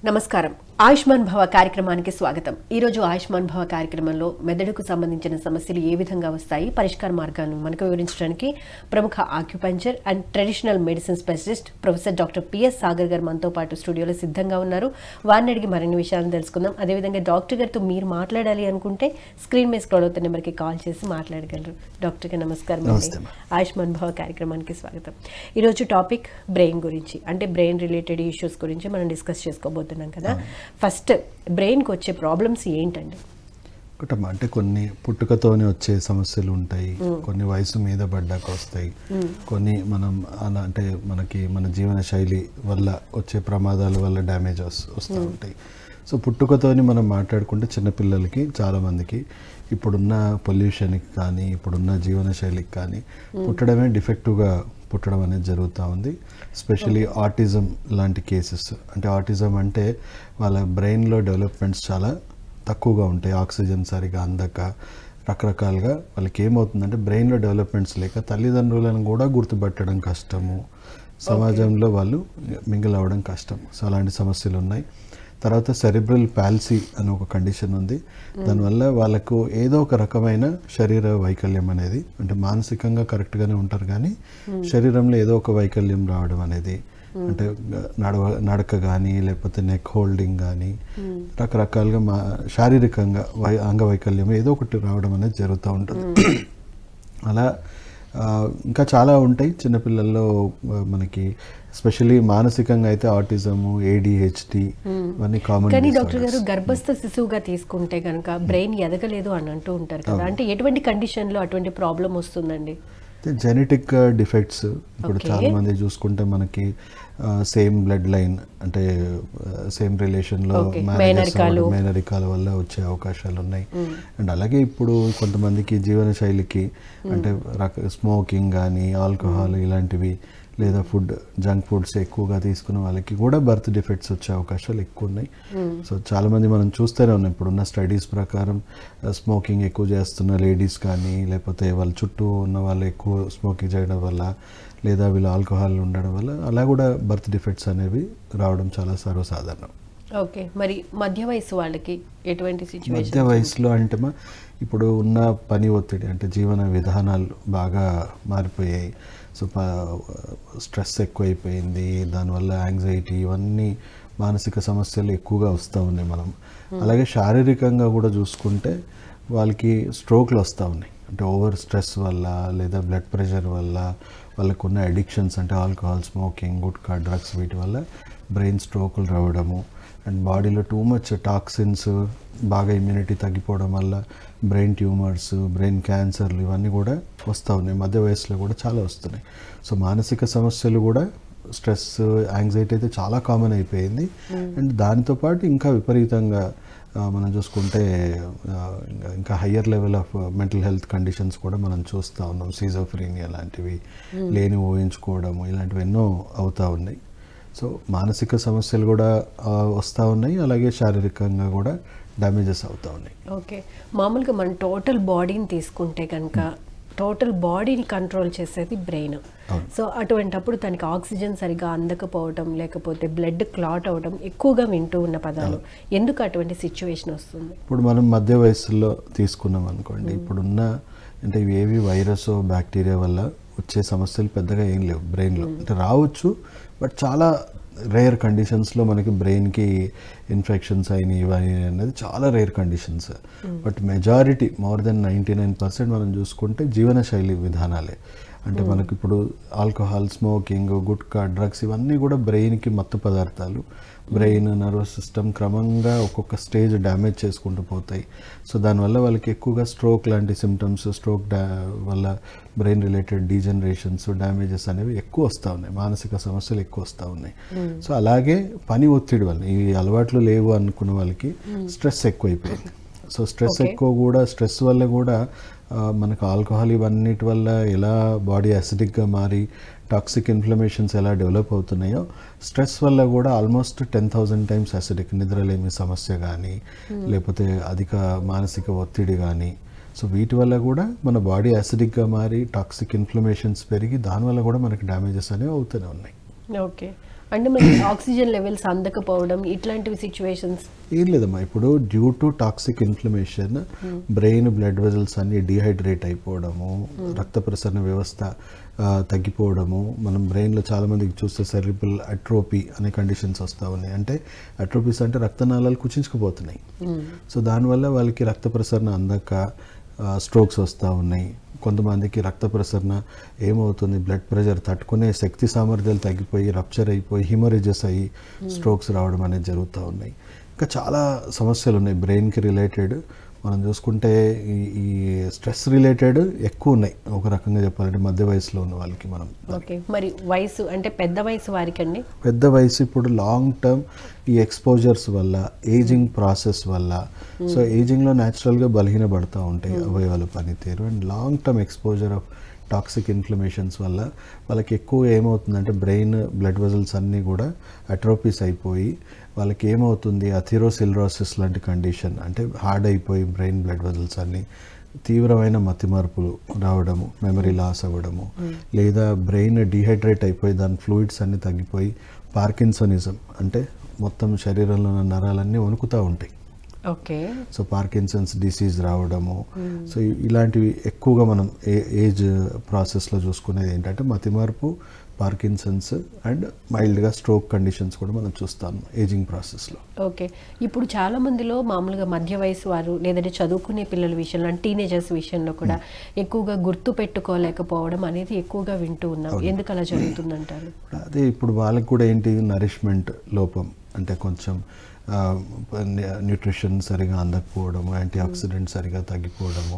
నమస్కారం. ఆయుష్మాన్ భవ కార్యక్రమానికి స్వాగతం. ఈ రోజు ఆయుష్మాన్ భవ కార్యక్రమంలో మెదడుకు సంబంధించిన సమస్యలు ఏ విధంగా వస్తాయి, పరిష్కార మార్గాలను మనకు వివరించడానికి ప్రముఖ acupuncture and traditional medicine specialist professor doctor PS Sagar గారు మనతో పాటు స్టూడియోలో సిద్ధంగా ఉన్నారు. వారిని అడిగి మరిన్ని విషయాలను తెలుసుకుందాం. అదేవిధంగా డాక్టర్ గారితో మీరు మాట్లాడాలి అనుకుంటే స్క్రీన్ మీద స్క్రోల్ అవుతున్న నెంబర్కి కాల్ చేసి మాట్లాడగలరు. డాక్టర్కి నమస్కారం అండి. ఆయుష్మాన్ భవ కార్యక్రమానికి స్వాగతం. ఈరోజు టాపిక్ బ్రెయిన్ గురించి, అంటే బ్రెయిన్ రిలేటెడ్ ఇష్యూస్ గురించి మనం డిస్కస్ చేసుకోబోతున్నాం కదా. ఫస్ట్ బ్రెయిన్కి వచ్చే ప్రాబ్లమ్స్ ఏంటండి? ఒకటమ్మా, అంటే కొన్ని పుట్టుకతోనే వచ్చే సమస్యలు ఉంటాయి, కొన్ని వయసు మీద పడ్డాక వస్తాయి, కొన్ని మనం అంటే మన జీవన శైలి వల్ల వచ్చే ప్రమాదాల వల్ల డ్యామేజ్ వస్తూ ఉంటాయి. సో పుట్టుకతోని మనం మాట్లాడుకుంటే చిన్నపిల్లలకి చాలామందికి ఇప్పుడున్న పొల్యూషన్కి కానీ ఇప్పుడున్న జీవన శైలికి కానీ పుట్టడమే డిఫెక్టివ్గా పుట్టడం అనేది జరుగుతూ ఉంది. ఎస్పెషలీ ఆటిజం లాంటి కేసెస్. అంటే ఆటిజం అంటే వాళ్ళ బ్రెయిన్లో డెవలప్మెంట్స్ చాలా తక్కువగా ఉంటాయి, ఆక్సిజన్ సరిగా అందక రకరకాలుగా వాళ్ళకి ఏమవుతుందంటే బ్రెయిన్లో డెవలప్మెంట్స్ లేక తల్లిదండ్రులను కూడా గుర్తుపట్టడం కష్టము, సమాజంలో వాళ్ళు మింగిల్ అవ్వడం కష్టం. సో అలాంటి సమస్యలు ఉన్నాయి. తర్వాత సెరిబ్రల్ పాల్సీ అని ఒక కండిషన్ ఉంది. దానివల్ల వాళ్ళకు ఏదో ఒక రకమైన శరీర వైకల్యం అనేది, అంటే మానసికంగా కరెక్ట్గానే ఉంటారు కానీ శరీరంలో ఏదో ఒక వైకల్యం రావడం అనేది, అంటే నడక కానీ లేకపోతే నెక్ హోల్డింగ్ కానీ రకరకాలుగా శారీరకంగా అంగవైకల్యం ఏదో ఒకటి రావడం అనేది జరుగుతూ ఉంటుంది. అలా ఇంకా చాలా ఉంటాయి చిన్నపిల్లల్లో మనకి. ఎస్పెషల్లీ మానసికంగా అయితే ఆటిజము, ADHD ఇవన్నీ కామన్. కానీ డాక్టర్ గారు, గర్భస్థ శిశువుగా తీసుకుంటే కనుక బ్రెయిన్ ఎదగలేదు అని అంటూ ఉంటారు కదా, అంటే ఎటువంటి కండిషన్లో అటువంటి ప్రాబ్లం వస్తుందండి? Genetic defects. ఇప్పుడు చాలా మంది చూసుకుంటే మనకి సేమ్ బ్లడ్ లైన్, అంటే సేమ్ రిలేషన్లో మేనరికాల వల్ల వచ్చే అవకాశాలు ఉన్నాయి. అండ్ అలాగే ఇప్పుడు కొంతమందికి జీవన శైలికి, అంటే స్మోకింగ్ కానీ ఆల్కహాల్ ఇలాంటివి లేదా జంక్ ఫుడ్స్ ఎక్కువగా తీసుకున్న వాళ్ళకి కూడా బర్త్ డిఫెక్ట్స్ వచ్చే అవకాశాలు ఎక్కువ ఉన్నాయి. సో చాలామంది మనం చూస్తూనే ఉన్నాం. ఇప్పుడున్న స్టడీస్ ప్రకారం స్మోకింగ్ ఎక్కువ చేస్తున్న లేడీస్ కానీ లేకపోతే వాళ్ళ చుట్టూ ఉన్న వాళ్ళు ఎక్కువ స్మోకింగ్ చేయడం వల్ల లేదా వీళ్ళు ఆల్కహాల్ ఉండడం వల్ల అలా కూడా బర్త్ డిఫెక్ట్స్ అనేవి రావడం చాలా సర్వసాధారణం. ఓకే, మరి మధ్య వయసు వాళ్ళకి ఎటువంటి సిచ్యువేషన్? మధ్య వయసులో అంటే ఇప్పుడు ఉన్న పని ఒత్తిడి, అంటే జీవన విధానాలు బాగా మారిపోయాయి. సో స్ట్రెస్ ఎక్కువైపోయింది, దానివల్ల యాంగ్జైటీ, ఇవన్నీ మానసిక సమస్యలు ఎక్కువగా వస్తూ ఉన్నాయి మనం. అలాగే శారీరకంగా కూడా చూసుకుంటే వాళ్ళకి స్ట్రోక్లు వస్తూ ఉన్నాయి. అంటే ఓవర్ స్ట్రెస్ వల్ల లేదా బ్లడ్ ప్రెషర్ వల్ల, వాళ్ళకు ఉన్న అడిక్షన్స్ అంటే ఆల్కహాల్, స్మోకింగ్, గుట్కా, డ్రగ్స్, వీటి వల్ల బ్రెయిన్ స్ట్రోకులు రావడము. అండ్ బాడీలో టూ మచ్ టాక్సిన్స్, బాగా ఇమ్యూనిటీ తగ్గిపోవడం వల్ల బ్రెయిన్ ట్యూమర్స్, బ్రెయిన్ క్యాన్సర్లు ఇవన్నీ కూడా వస్తూ ఉన్నాయి. మధ్య వయసులో కూడా చాలా వస్తున్నాయి. సో మానసిక సమస్యలు కూడా, స్ట్రెస్, యాంగ్జైటీ అయితే చాలా కామన్ అయిపోయింది. అండ్ దానితో పాటు ఇంకా విపరీతంగా మనం చూసుకుంటే ఇంకా higher level of mental health conditions కూడా మనం చూస్తూ ఉన్నాం. సిజోఫ్రీనియా లాంటివి, లేని ఊహించుకోవడము, ఇలాంటివి ఎన్నో అవుతూ ఉన్నాయి. సో మానసిక సమస్యలు కూడా వస్తూ ఉన్నాయి, అలాగే శారీరకంగా కూడా డ్యామేజెస్ అవుతూ ఉన్నాయి. ఓకే, మామూలుగా మనం టోటల్ బాడీని తీసుకుంటే కనుక టోటల్ బాడీని కంట్రోల్ చేసేది బ్రెయిన్. సో అటువంటప్పుడు తనకి ఆక్సిజన్ సరిగా అందకపోవడం, లేకపోతే బ్లడ్ క్లాట్ అవ్వడం ఎక్కువగా వింటూ ఉన్న పదాలు. ఎందుకు అటువంటి సిచ్యువేషన్ వస్తుంది? ఇప్పుడు మనం మధ్య వయసులో తీసుకున్నాం అనుకోండి, ఇప్పుడున్న అంటే ఇవేవి వైరస్, బ్యాక్టీరియా వల్ల వచ్చే సమస్యలు పెద్దగా ఏం లేవు బ్రెయిన్లో. అంటే రావచ్చు, బట్ చాలా రేర్ కండిషన్స్లో మనకి బ్రెయిన్కి ఇన్ఫెక్షన్స్ అయినాయి ఇవన్నీ అనేది చాలా rare conditions. But majority, more than 99% మనం చూసుకుంటే జీవనశైలి విధానాలే. అంటే మనకి ఇప్పుడు ఆల్కహాల్, స్మోకింగ్, గుట్కా, డ్రగ్స్ ఇవన్నీ కూడా బ్రెయిన్కి మత్తు పదార్థాలు. బ్రెయిన్, నర్వస్ సిస్టమ్ క్రమంగా ఒక్కొక్క స్టేజ్ డ్యామేజ్ చేసుకుంటూ పోతాయి. సో దానివల్ల వాళ్ళకి ఎక్కువగా స్ట్రోక్ లాంటి సిమ్టమ్స్, స్ట్రోక్ వల్ల బ్రెయిన్ రిలేటెడ్ డీజనరేషన్స్, డ్యామేజెస్ అనేవి ఎక్కువ వస్తూ ఉన్నాయి, మానసిక సమస్యలు ఎక్కువ వస్తూ ఉన్నాయి. సో అలాగే పని ఒత్తిడి వల్ల, ఈ అలవాట్లు లేవు అనుకున్న వాళ్ళకి స్ట్రెస్ ఎక్కువైపోయింది. సో స్ట్రెస్ వల్ల కూడా మనకు ఆల్కహాల్ ఇవన్నిటి వల్ల ఎలా బాడీ అసిడిక్గా మారి టాక్సిక్ ఇన్ఫ్లమేషన్స్ ఎలా డెవలప్ అవుతున్నాయో, స్ట్రెస్ వల్ల కూడా ఆల్మోస్ట్ 10,000 టైమ్స్ అసిడిక్, నిద్రలేమి సమస్య కానీ లేకపోతే అధిక మానసిక ఒత్తిడి కానీ, సో వీటి వల్ల కూడా మన బాడీ అసిడిక్గా మారి టాక్సిక్ ఇన్ఫ్లమేషన్స్ పెరిగి దానివల్ల కూడా మనకి డ్యామేజెస్ అనేవి అవుతూనే ఉన్నాయి. ఓకే, అంటే మనకి ఆక్సిజన్ లెవెల్స్ అందకపోవడం ఇట్లాంటివి సిచ్యువేషన్స్ ఏం లేదమ్మా, ఇప్పుడు due to toxic inflammation brain blood vessels అన్ని డిహైడ్రేట్ అయిపోవడము, రక్త ప్రసరణ వ్యవస్థ తగ్గిపోవడము, మనం బ్రెయిన్లో చాలామందికి చూస్తే సెరిబ్రల్ అట్రోపీ అనే కండిషన్స్ వస్తూ ఉన్నాయి. అంటే అట్రోపీస్ అంటే రక్తనాళాలు కుచించుకుపోతున్నాయి. సో దానివల్ల వాళ్ళకి రక్త ప్రసరణ అందక స్ట్రోక్స్ వస్తూ ఉన్నాయి. కొంతమందికి రక్త ప్రసరణ ఏమవుతుంది, బ్లడ్ ప్రెషర్ తట్టుకునే శక్తి సామర్థ్యాలు తగ్గిపోయి రప్చర్ అయిపోయి హిమరేజెస్ అయ్యి స్ట్రోక్స్ రావడం అనేది జరుగుతూ ఉన్నాయి. ఇంకా చాలా సమస్యలు ఉన్నాయి బ్రెయిన్కి రిలేటెడ్. మనం చూసుకుంటే ఈ స్ట్రెస్ రిలేటెడ్ ఎక్కువ ఉన్నాయి ఒక రకంగా చెప్పాలంటే మధ్య వయసులో ఉన్న వాళ్ళకి. మనం ఓకే, మరి వయసు అంటే పెద్ద వయసు వారికి అండి? పెద్ద వయసు ఇప్పుడు లాంగ్ టర్మ్ ఈ ఎక్స్పోజర్స్ వల్ల, ఏజింగ్ ప్రాసెస్ వల్ల, సో ఏజింగ్లో న్యాచురల్గా బలహీనపడుతూ ఉంటాయి అవయవాల పనితీరు. And long term exposure of toxic inflammations వల్ల వాళ్ళకి ఎక్కువ ఏమవుతుందంటే బ్రెయిన్ బ్లడ్ వెజల్స్ అన్నీ కూడా అట్రోపీస్ అయిపోయి వాళ్ళకి ఏమవుతుంది అథెరోసిల్రోసిస్ లాంటి కండిషన్, అంటే హార్డ్ అయిపోయి బ్రెయిన్ బ్లడ్ వెజల్స్ అన్నీ తీవ్రమైన మతిమరుపులు రావడము, మెమరీ లాస్ అవ్వడము, లేదా బ్రెయిన్ డిహైడ్రేట్ అయిపోయి దాని ఫ్లూయిడ్స్ అన్నీ తగ్గిపోయి పార్కిన్సనిజం అంటే మొత్తం శరీరంలో ఉన్న నరాలన్నీ వణుకుతూ ఉంటాయి. ఓకే, సో పార్కిన్సన్స్ డిసీజ్ రావడము. సో ఇలాంటివి ఎక్కువగా మనం ఏజ్ ప్రాసెస్లో చూసుకునేది ఏంటంటే మతిమరుపు, పార్కిన్సన్స్ అండ్ మైల్డ్గా స్ట్రోక్ కండిషన్స్ కూడా మనం చూస్తాం ఏజింగ్ ప్రాసెస్లో. ఓకే, ఇప్పుడు చాలా మందిలో మామూలుగా మధ్య వయసు వారు లేదంటే చదువుకునే పిల్లల విషయంలో అంటే టీనేజర్స్ విషయంలో కూడా ఎక్కువగా గుర్తు పెట్టుకోలేకపోవడం అనేది ఎక్కువగా వింటూ ఉన్నాం. ఎందుకు అలా జరుగుతుందంటారు? అదే ఇప్పుడు వాళ్ళకి కూడా ఏంటి నరిష్మెంట్ లోపం, అంటే కొంచెం న్యూట్రిషన్ సరిగా అందకపోవడము, యాంటీ ఆక్సిడెంట్ సరిగా తగ్గిపోవడము,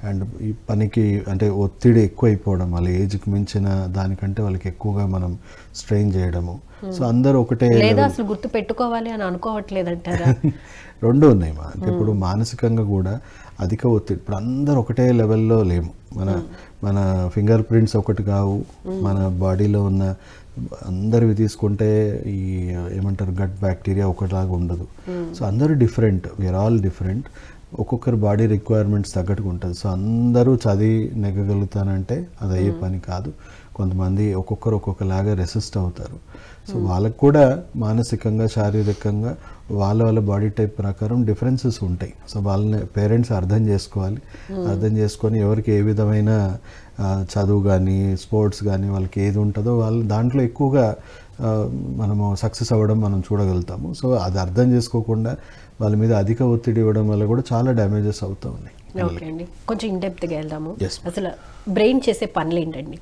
అండ్ ఈ పనికి అంటే ఒత్తిడి ఎక్కువైపోవడం, వాళ్ళ ఏజ్కి మించిన దానికంటే వాళ్ళకి ఎక్కువగా మనం స్ట్రెయిన్ చేయడము. సో అందరూ ఒకటే లేదా అసలు గుర్తు పెట్టుకోవాలి అని అనుకోవట్లేదంటారా? రెండు ఉన్నాయి మా, అంటే ఇప్పుడు మానసికంగా కూడా అధిక ఒత్తిడి. ఇప్పుడు అందరూ ఒకటే లెవెల్లో లేము. మన ఫింగర్ ప్రింట్స్ ఒకటి కావు, మన బాడీలో ఉన్న అందరివి తీసుకుంటే ఈ ఏమంటారు గట్ బ్యాక్టీరియా ఒకటిలాగా ఉండదు. సో అందరూ డిఫరెంట్, వీఆర్ ఆల్ డిఫరెంట్. ఒక్కొక్కరు బాడీ రిక్వైర్మెంట్స్ తగ్గట్టుగా ఉంటుంది. సో అందరూ చదివి నెగ్గగలుగుతానంటే అది అయ్యే పని కాదు. కొంతమంది ఒక్కొక్కలాగా రెసిస్ట్ అవుతారు. సో వాళ్ళకు కూడా మానసికంగా శారీరకంగా వాళ్ళ బాడీ టైప్ ప్రకారం డిఫరెన్సెస్ ఉంటాయి. సో వాళ్ళని పేరెంట్స్ అర్థం చేసుకోవాలి. అర్థం చేసుకొని ఎవరికి ఏ విధమైన చదువు కానీ స్పోర్ట్స్ కానీ వాళ్ళకి ఏది ఉంటుందో వాళ్ళు దాంట్లో ఎక్కువగా మనము సక్సెస్ అవ్వడం మనం చూడగలుగుతాము. సో అది అర్థం చేసుకోకుండా వాళ్ళ మీద అధిక ఒత్తిడి ఇవ్వడం వల్ల కూడా చాలా డ్యామేజెస్ అవుతూ ఉన్నాయి. ఓకే అండి, కొంచెం ఇన్డెప్త్గా వెళ్దాము. అసలు బ్రెయిన్ చేసే పనులు ఏంటండి?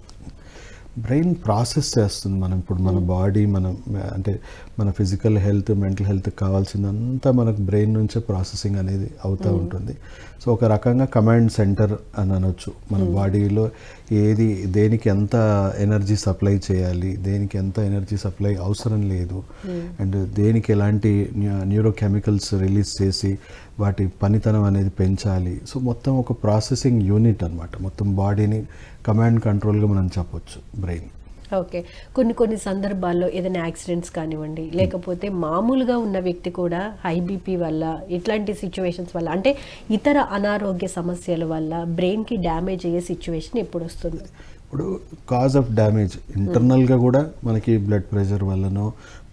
బ్రెయిన్ ప్రాసెస్ చేస్తుంది. మనం ఇప్పుడు మన బాడీ అంటే మన ఫిజికల్ హెల్త్, మెంటల్ హెల్త్ కావాల్సిందంతా మనకు బ్రెయిన్ నుంచే ప్రాసెసింగ్ అనేది అవుతూ ఉంటుంది. సో ఒక రకంగా కమాండ్ సెంటర్ అని అనొచ్చు. మన బాడీలో దేనికి ఎంత ఎనర్జీ సప్లై చేయాలి, దేనికి ఎంత ఎనర్జీ సప్లై అవసరం లేదు, అండ్ దేనికి ఎలాంటి న్యూరోకెమికల్స్ రిలీజ్ చేసి వాటి పనితనం అనేది పెంచాలి. సో మొత్తం ఒక ప్రాసెసింగ్ యూనిట్ అనమాట. మొత్తం బాడీని కమాండ్ కంట్రోల్గా మనం చెప్పొచ్చు బ్రెయిన్. ఓకే, కొన్ని సందర్భాల్లో ఏదైనా యాక్సిడెంట్స్ కానివ్వండి, లేకపోతే మామూలుగా ఉన్న వ్యక్తి కూడా హై బీపీ వల్ల ఇట్లాంటి సిచ్యువేషన్స్ వల్ల అంటే ఇతర అనారోగ్య సమస్యల వల్ల బ్రెయిన్కి డ్యామేజ్ అయ్యే సిచ్యువేషన్ ఎప్పుడు వస్తుంది? ఇప్పుడు కాజ్ ఆఫ్ డ్యామేజ్ ఇంటర్నల్గా కూడా మనకి బ్లడ్ ప్రెషర్ వల్లనో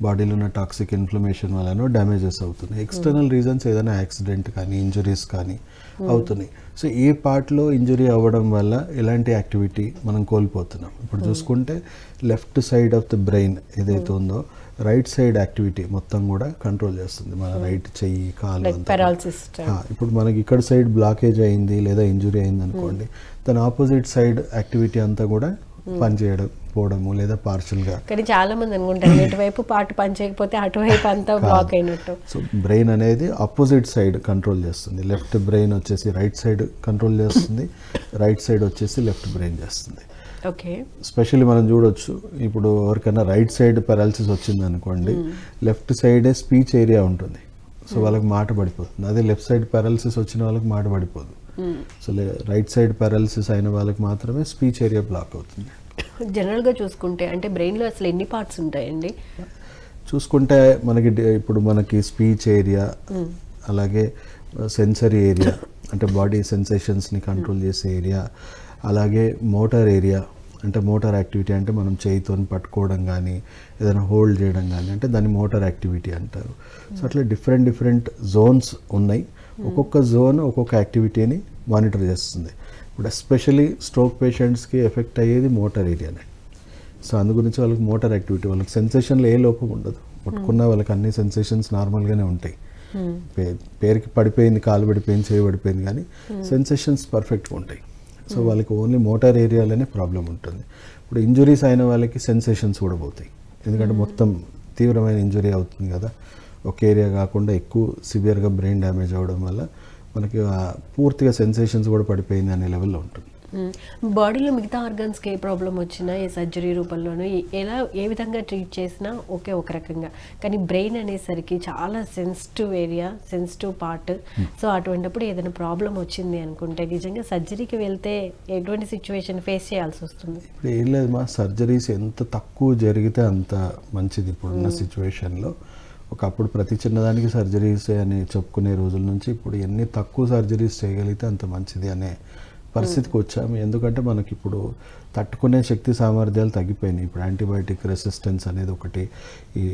బాడీలో ఉన్న టాక్సిక్ ఇన్ఫ్లమేషన్ వల్లనో డ్యామేజెస్ అవుతున్నాయి. ఎక్స్టర్నల్ రీజన్స్ ఏదైనా యాక్సిడెంట్ కానీ ఇంజరీస్ కానీ అవుతున్నాయి. సో ఏ పార్ట్లో ఇంజరీ అవ్వడం వల్ల ఎలాంటి యాక్టివిటీ మనం కోల్పోతున్నాం. ఇప్పుడు చూసుకుంటే left side of the brain ఏదైతే ఉందో రైట్ సైడ్ యాక్టివిటీ మొత్తం కూడా కంట్రోల్ చేస్తుంది. మన రైట్ చెయ్యి, కాలు. ఇప్పుడు మనకి ఇక్కడ సైడ్ బ్లాకేజ్ అయింది లేదా ఇంజురీ అయింది అనుకోండి, దాని ఆపోజిట్ సైడ్ యాక్టివిటీ అంతా కూడా పనిచేయడం పోవడము లేదా పార్షల్గా. కానీ చాలా మంది అనుకుంటారు ఇటువైపు పార్ట్ పనిచేయకపోతే అటువైపు అంతా బ్లాక్ అయినట్టు. సో బ్రెయిన్ అనేది ఆపోజిట్ సైడ్ కంట్రోల్ చేస్తుంది. లెఫ్ట్ బ్రెయిన్ వచ్చేసి రైట్ సైడ్ కంట్రోల్ చేస్తుంది, రైట్ సైడ్ వచ్చేసి లెఫ్ట్ బ్రెయిన్ చేస్తుంది. ఓకే, స్పెషల్లీ మనం చూడొచ్చు, ఇప్పుడు ఎవరికైనా రైట్ సైడ్ పారాలిసిస్ వచ్చింది అనుకోండి, లెఫ్ట్ సైడే స్పీచ్ ఏరియా ఉంటుంది. సో వాళ్ళకి మాట పడిపోతుంది. అదే లెఫ్ట్ సైడ్ పారాలిసిస్ వచ్చిన వాళ్ళకి మాట పడిపోదు. సో రైట్ సైడ్ పారాలిసిస్ అయిన వాళ్ళకి మాత్రమే స్పీచ్ ఏరియా బ్లాక్ అవుతుంది. జనరల్గా చూసుకుంటే అంటే బ్రెయిన్లో అసలు ఎన్ని పార్ట్స్ ఉంటాయండి? చూసుకుంటే మనకి స్పీచ్ ఏరియా, అలాగే సెన్సరీ ఏరియా అంటే బాడీ సెన్సేషన్స్ని కంట్రోల్ చేసే ఏరియా, అలాగే మోటార్ ఏరియా అంటే మోటార్ యాక్టివిటీ అంటే మనం చేయితో పట్టుకోవడం కానీ ఏదైనా హోల్డ్ చేయడం కానీ అంటే దాన్ని మోటార్ యాక్టివిటీ అంటారు. సో అట్లా డిఫరెంట్ జోన్స్ ఉన్నాయి. ఒక్కొక్క జోన్ ఒక్కొక్క యాక్టివిటీని మానిటర్ చేస్తుంది. ఇప్పుడు ఎస్పెషలీ స్ట్రోక్ పేషెంట్స్కి ఎఫెక్ట్ అయ్యేది మోటార్ ఏరియానే. సో అందు గురించి వాళ్ళకి మోటార్ యాక్టివిటీ, వాళ్ళకి సెన్సేషన్లో ఏ లోపం ఉండదు. ముట్టుకున్న వాళ్ళకి అన్ని సెన్సేషన్స్ నార్మల్గానే ఉంటాయి. పేరుకి పడిపోయింది, కాలు పడిపోయింది, చేయి పడిపోయింది, కానీ సెన్సేషన్స్ పర్ఫెక్ట్గా ఉంటాయి. సో వాళ్ళకి ఓన్లీ మోటార్ ఏరియాలోనే ప్రాబ్లం ఉంటుంది. ఇప్పుడు ఇంజురీస్ అయిన వాళ్ళకి సెన్సేషన్స్ కూడా పోతాయి, ఎందుకంటే మొత్తం తీవ్రమైన ఇంజురీ అవుతుంది కదా. ఒక ఏరియా కాకుండా ఎక్కువ సివియర్గా బ్రెయిన్ డ్యామేజ్ అవ్వడం వల్ల మనకి పూర్తిగా సెన్సేషన్స్ కూడా పడిపోయింది అనే లెవెల్లో ఉంటుంది. బాడీలో మిగతా ఆర్గన్స్కి ఏ ప్రాబ్లం వచ్చినా ఏ సర్జరీ రూపంలోనూ ఏ విధంగా ట్రీట్ చేసినా ఓకే ఒక రకంగా, కానీ బ్రెయిన్ అనేసరికి చాలా sensitive area, sensitive part. So అటువంటిప్పుడు ఏదైనా ప్రాబ్లం వచ్చింది అనుకుంటే నిజంగా సర్జరీకి వెళ్తే ఎటువంటి సిచ్యువేషన్ ఫేస్ చేయాల్సి వస్తుంది? ఇప్పుడు ఏం లేదు మా, సర్జరీస్ ఎంత తక్కువ జరిగితే అంత మంచిది ఇప్పుడున్న సిచ్యువేషన్లో. ఒకప్పుడు ప్రతి చిన్నదానికి సర్జరీస్ అని చెప్పుకునే రోజుల నుంచి ఇప్పుడు ఎన్ని తక్కువ సర్జరీస్ చేయగలిగితే అంత మంచిది అనే పరిస్థితికి వచ్చాము. ఎందుకంటే మనకి ఇప్పుడు తట్టుకునే శక్తి సామర్థ్యాలు తగ్గిపోయినాయి. ఇప్పుడు యాంటీబయాటిక్ రెసిస్టెన్స్ అనేది ఒకటి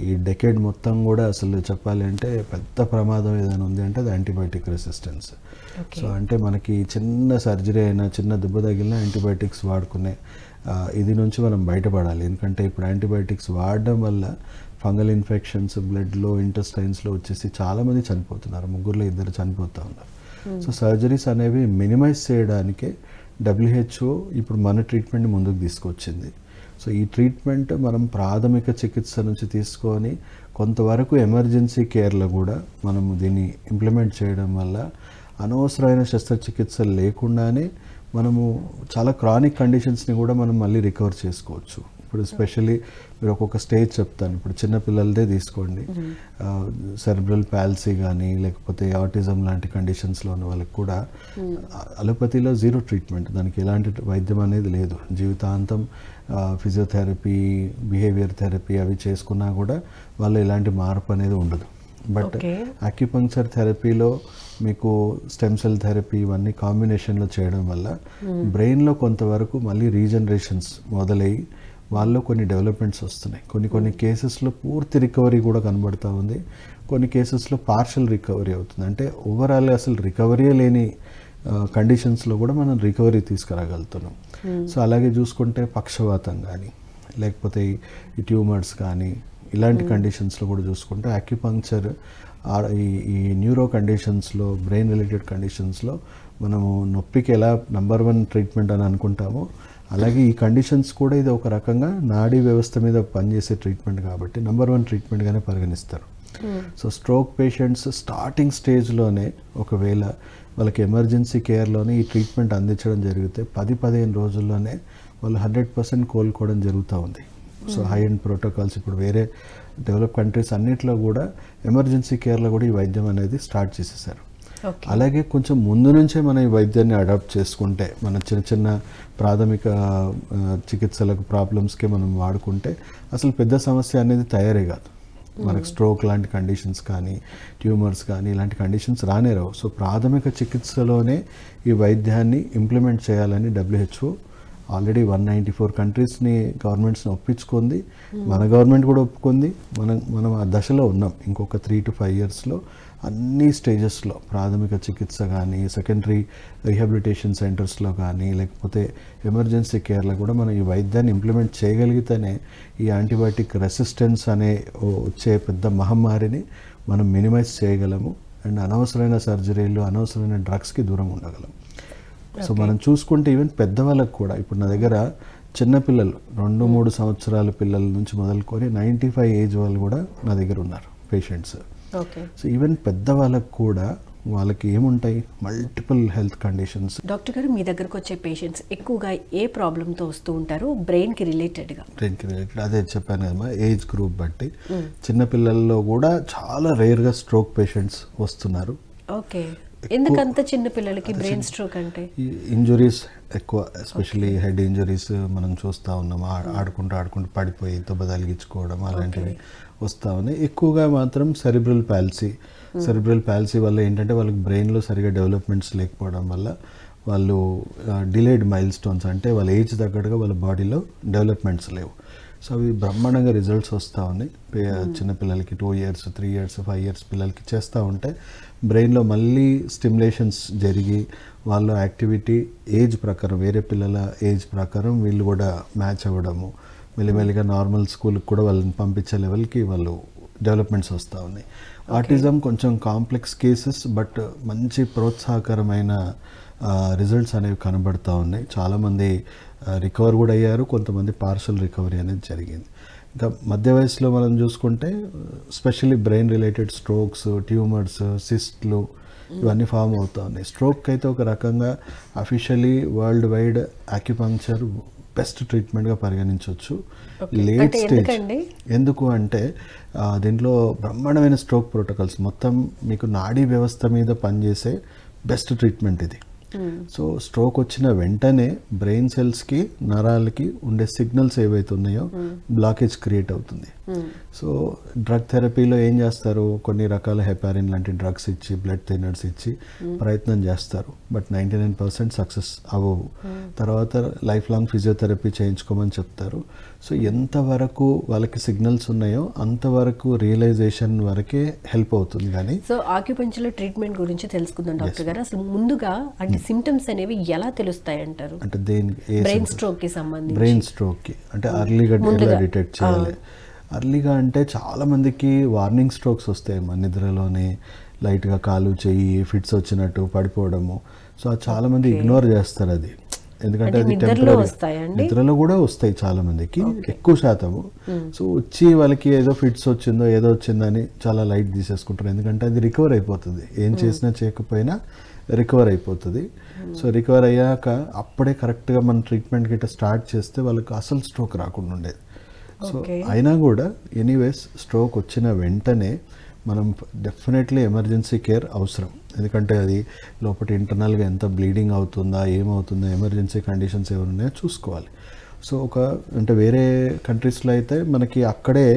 ఈ డెకేడ్ మొత్తం కూడా అసలు చెప్పాలి అంటే పెద్ద ప్రమాదం ఏదైనా ఉంది అంటే అది యాంటీబయాటిక్ రెసిస్టెన్స్. సో అంటే మనకి చిన్న సర్జరీ అయినా, చిన్న దెబ్బ తగిలినా యాంటీబయాటిక్స్ వాడుకునే ఇది నుంచి మనం బయటపడాలి. ఎందుకంటే ఇప్పుడు యాంటీబయాటిక్స్ వాడడం వల్ల ఫంగల్ ఇన్ఫెక్షన్స్ బ్లడ్లో, ఇంటెస్టైన్స్లో వచ్చేసి చాలామంది చనిపోతున్నారు. 3లో 2 చనిపోతూ ఉన్నారు. సో సర్జరీస్ అనేవి మినిమైజ్ చేయడానికే WHO ఇప్పుడు మన ట్రీట్మెంట్ని ముందుకు తీసుకొచ్చింది. సో ఈ ట్రీట్మెంట్ మనం ప్రాథమిక చికిత్స నుంచి తీసుకొని కొంతవరకు ఎమర్జెన్సీ కేర్లో కూడా మనం దీన్ని ఇంప్లిమెంట్ చేయడం వల్ల అనవసరమైన శస్త్రచికిత్సలు లేకుండానే మనము చాలా క్రానిక్ కండిషన్స్ని కూడా మనం మళ్ళీ రికవర్ చేసుకోవచ్చు. ఇప్పుడు స్పెషల్లీ మీరు ఒక్కొక్క స్టేజ్ చెప్తాను. ఇప్పుడు చిన్నపిల్లలదే తీసుకోండి, సెరెబ్రల్ పాల్సీ కానీ లేకపోతే ఆటిజం లాంటి కండిషన్స్లో ఉన్న వాళ్ళకి కూడా అలోపతిలో 0 ట్రీట్మెంట్, దానికి ఎలాంటి వైద్యం అనేది లేదు. జీవితాంతం ఫిజియోథెరపీ, బిహేవియర్ థెరపీ అవి చేసుకున్నా కూడా వాళ్ళు ఎలాంటి మార్పు అనేది ఉండదు. బట్ అక్యుపంక్చర్ థెరపీలో మీకు స్టెమ్ సెల్ థెరపీ ఇవన్నీ కాంబినేషన్లో చేయడం వల్ల బ్రెయిన్లో కొంతవరకు మళ్ళీ రీజనరేషన్స్ మొదలయ్యి వాళ్ళలో కొన్ని డెవలప్మెంట్స్ వస్తున్నాయి. కొన్ని కేసెస్లో పూర్తి రికవరీ కూడా కనబడుతూ ఉంది, కొన్ని కేసెస్లో పార్షల్ రికవరీ అవుతుంది. అంటే ఓవరాల్ అసలు రికవరీయే లేని కండిషన్స్లో కూడా మనం రికవరీ తీసుకురాగలుగుతున్నాం. సో అలాగే చూసుకుంటే పక్షవాతం కానీ లేకపోతే ఈ ట్యూమర్స్ కానీ ఇలాంటి కండిషన్స్లో కూడా చూసుకుంటే అక్యుపంక్చర్ ఈ న్యూరో కండిషన్స్లో, బ్రెయిన్ రిలేటెడ్ కండిషన్స్లో మనము నొప్పికి ఎలా నంబర్ 1 ట్రీట్మెంట్ అని అనుకుంటామో అలాగే ఈ కండిషన్స్ కూడా ఇది ఒక రకంగా నాడీ వ్యవస్థ మీద పనిచేసే ట్రీట్మెంట్ కాబట్టి నంబర్ 1 ట్రీట్మెంట్గానే పరిగణిస్తారు. సో స్ట్రోక్ పేషెంట్స్ స్టార్టింగ్ స్టేజ్లోనే ఒకవేళ వాళ్ళకి ఎమర్జెన్సీ కేర్లోనే ఈ ట్రీట్మెంట్ అందించడం జరిగితే 10-15 రోజుల్లోనే వాళ్ళు 100% కోలుకోవడం జరుగుతూ ఉంది. సో హై ఎండ్ ప్రోటోకాల్స్ ఇప్పుడు వేరే డెవలప్ కంట్రీస్ అన్నిట్లో కూడా ఎమర్జెన్సీ కేర్లో కూడా ఈ వైద్యం అనేది స్టార్ట్ చేసేసారు. అలాగే కొంచెం ముందు నుంచే మనం ఈ వైద్యాన్ని అడాప్ట్ చేసుకుంటే మన చిన్న ప్రాథమిక చికిత్సలకు ప్రాబ్లమ్స్కే మనం వాడుకుంటే అసలు పెద్ద సమస్య అనేది తయారే కాదు. మనకు స్ట్రోక్ లాంటి కండిషన్స్ కానీ, ట్యూమర్స్ కానీ ఇలాంటి కండిషన్స్ రానే రావు. సో ప్రాథమిక చికిత్సలోనే ఈ వైద్యాన్ని ఇంప్లిమెంట్ చేయాలని WHO ఆల్రెడీ 194 కంట్రీస్ని గవర్నమెంట్స్ని ఒప్పించుకుంది. మన గవర్నమెంట్ కూడా ఒప్పుకుంది. మనం ఆ దశలో ఉన్నాం. ఇంకొక 3 to 5 yearsలో అన్ని స్టేజెస్లో ప్రాథమిక చికిత్స కానీ, సెకండరీ రీహాబిలిటేషన్ సెంటర్స్లో కానీ లేకపోతే ఎమర్జెన్సీ కేర్లో కూడా మనం ఈ వైద్యాన్ని ఇంప్లిమెంట్ చేయగలిగితేనే ఈ యాంటీబయాటిక్ రెసిస్టెన్స్ అనే వచ్చే పెద్ద మహమ్మారిని మనం మినిమైజ్ చేయగలము. అండ్ అనవసరమైన సర్జరీలు, అనవసరమైన డ్రగ్స్కి దూరం ఉండగలం. సో మనం చూసుకుంటే ఈవెన్ పెద్దవాళ్ళకు కూడా ఇప్పుడు నా దగ్గర చిన్నపిల్లలు 2-3 సంవత్సరాల పిల్లల నుంచి మొదలుకొని 95 ఏజ్ వాళ్ళు కూడా నా దగ్గర ఉన్నారు పేషెంట్స్. సో ఈవెన్ పెద్దవాళ్ళకు కూడా వాళ్ళకి ఏముంటాయి, మల్టిపుల్ హెల్త్ కండిషన్స్. డాక్టర్ గారు, మీ దగ్గరకు వచ్చే పేషెంట్స్ ఎక్కువగా ఏ ప్రాబ్లంతో వస్తూ ఉంటారు? బ్రెయిన్కి రిలేటెడ్ అదే చెప్పాను కదమ్మా, ఏజ్ గ్రూప్ బట్టి చిన్నపిల్లల్లో కూడా చాలా రేర్గా స్ట్రోక్ పేషెంట్స్ వస్తున్నారు. ఓకే, ఎందుకంత చిన్న పిల్లలకి బ్రెయిన్ స్ట్రోక్ అంటే? ఇంజురీస్ ఎక్కువ, ఎస్పెషల్లీ హెడ్ ఇంజురీస్ మనం చూస్తూ ఉన్నాం. ఆడుకుంటూ పడిపోయి దెబ్బ తగిలించుకోవడం అలాంటివి వస్తూ ఉన్నాయి. ఎక్కువగా మాత్రం సెరిబ్రల్ పాల్సీ వల్ల ఏంటంటే వాళ్ళకి బ్రెయిన్లో సరిగా డెవలప్మెంట్స్ లేకపోవడం వల్ల వాళ్ళు డిలేడ్ మైల్ స్టోన్స్, అంటే వాళ్ళ ఏజ్ తగ్గట్టుగా వాళ్ళ బాడీలో డెవలప్మెంట్స్ లేవు. సో అవి బ్రహ్మాండంగా రిజల్ట్స్ వస్తూ ఉన్నాయి. చిన్నపిల్లలకి 2 years 3 years 5 years పిల్లలకి చేస్తూ ఉంటే బ్రెయిన్లో మళ్ళీ స్టిమ్యులేషన్స్ జరిగి వాళ్ళ యాక్టివిటీ ఏజ్ ప్రకారం, వేరే పిల్లల ఏజ్ ప్రకారం వీళ్ళు కూడా మ్యాచ్ అవ్వడము, మెల్లిమెల్లిగా నార్మల్ స్కూల్కి కూడా వాళ్ళని పంపించే లెవెల్కి వాళ్ళు డెవలప్మెంట్స్ వస్తూ ఉన్నాయి. ఆటిజం కొంచెం కాంప్లెక్స్ కేసెస్, బట్ మంచి ప్రోత్సాహకరమైన రిజల్ట్స్ అనేవి కనబడుతూ ఉన్నాయి. చాలామంది రికవర్ కూడా అయ్యారు, కొంతమంది పార్షల్ రికవరీ అనేది జరిగింది. ఇంకా మధ్య వయసులో మనం చూసుకుంటే specially brain related strokes, tumours, సిస్ట్లు ఇవన్నీ ఫామ్ అవుతూ ఉన్నాయి. స్ట్రోక్ అయితే ఒక రకంగా officially world wide acupuncture best ట్రీట్మెంట్గా పరిగణించవచ్చు. లేట్ స్టేజ్ ఎందుకు అంటే దీంట్లో బ్రహ్మాండమైన స్ట్రోక్ ప్రోటోకాల్స్, మొత్తం మీకు నాడీ వ్యవస్థ మీద పనిచేసే బెస్ట్ ట్రీట్మెంట్ ఇది. సో స్ట్రోక్ వచ్చిన వెంటనే బ్రెయిన్ సెల్స్కి, నరాలకి ఉండే సిగ్నల్స్ ఏవైతే ఉన్నాయో బ్లాకేజ్ క్రియేట్ అవుతుంది. సో డ్రగ్ థెరపీలో ఏం చేస్తారు, కొన్ని రకాల హెపారిన్ లాంటి డ్రగ్స్ ఇచ్చి, బ్లడ్ థిన్నర్స్ ఇచ్చి ప్రయత్నం చేస్తారు, బట్ 99% సక్సెస్ అవ్వవు. తర్వాత లైఫ్ లాంగ్ ఫిజియోథెరపీ చేయించుకోమని చెప్తారు. సో ఎంతవరకు వాళ్ళకి సిగ్నల్స్ ఉన్నాయో అంతవరకు రియలైజేషన్ వరకే హెల్ప్ అవుతుంది. కానీ సో ఆక్యుపంక్చర్ ట్రీట్మెంట్ గురించి తెలుసుకుందాం డాక్టర్ గారు. అసలు ముందుగా అంటే సిమ్టమ్స్ అనేవి ఎలా తెలుస్తాయి అంటారు? అంటే దేనికి, బ్రెయిన్ స్ట్రోక్ కి సంబంధించి. బ్రెయిన్ స్ట్రోక్ కి అంటే అర్లీగా ఎలా డిటెక్ట్ చేయాలి? అర్లీగా అంటే చాలా మందికి వార్నింగ్ స్ట్రోక్స్ వస్తాయి, మన నిద్రలోనే లైట్గా కాలు చెయ్యి ఫిట్స్ వచ్చినట్టు పడిపోవడము. సో అది చాలా మంది ఇగ్నోర్ చేస్తారు అది, ఎందుకంటే అది టెంపరీ. నిద్రలో కూడా వస్తాయి చాలా మందికి, ఎక్కువ శాతము. సో వచ్చి వాళ్ళకి ఏదో ఫిట్స్ వచ్చిందో ఏదో వచ్చిందని చాలా లైట్ తీసేసుకుంటారు, ఎందుకంటే అది రికవర్ అయిపోతుంది, ఏం చేసినా చేయకపోయినా రికవర్ అయిపోతుంది. సో రికవర్ అయ్యాక అప్పుడే కరెక్ట్గా మన ట్రీట్మెంట్ గిట్ట స్టార్ట్ చేస్తే వాళ్ళకి అసలు స్ట్రోక్ రాకుండా ఉండేది. సో అయినా కూడా ఎనీవేస్ స్ట్రోక్ వచ్చిన వెంటనే మనం డెఫినెట్లీ ఎమర్జెన్సీ కేర్ అవసరం, ఎందుకంటే అది లోపల ఇంటర్నల్గా ఎంత బ్లీడింగ్ అవుతుందా, ఏమవుతుందా, ఎమర్జెన్సీ కండిషన్స్ ఏమైనా ఉన్నాయో చూసుకోవాలి. సో అంటే వేరే కంట్రీస్లో అయితే మనకి అక్కడే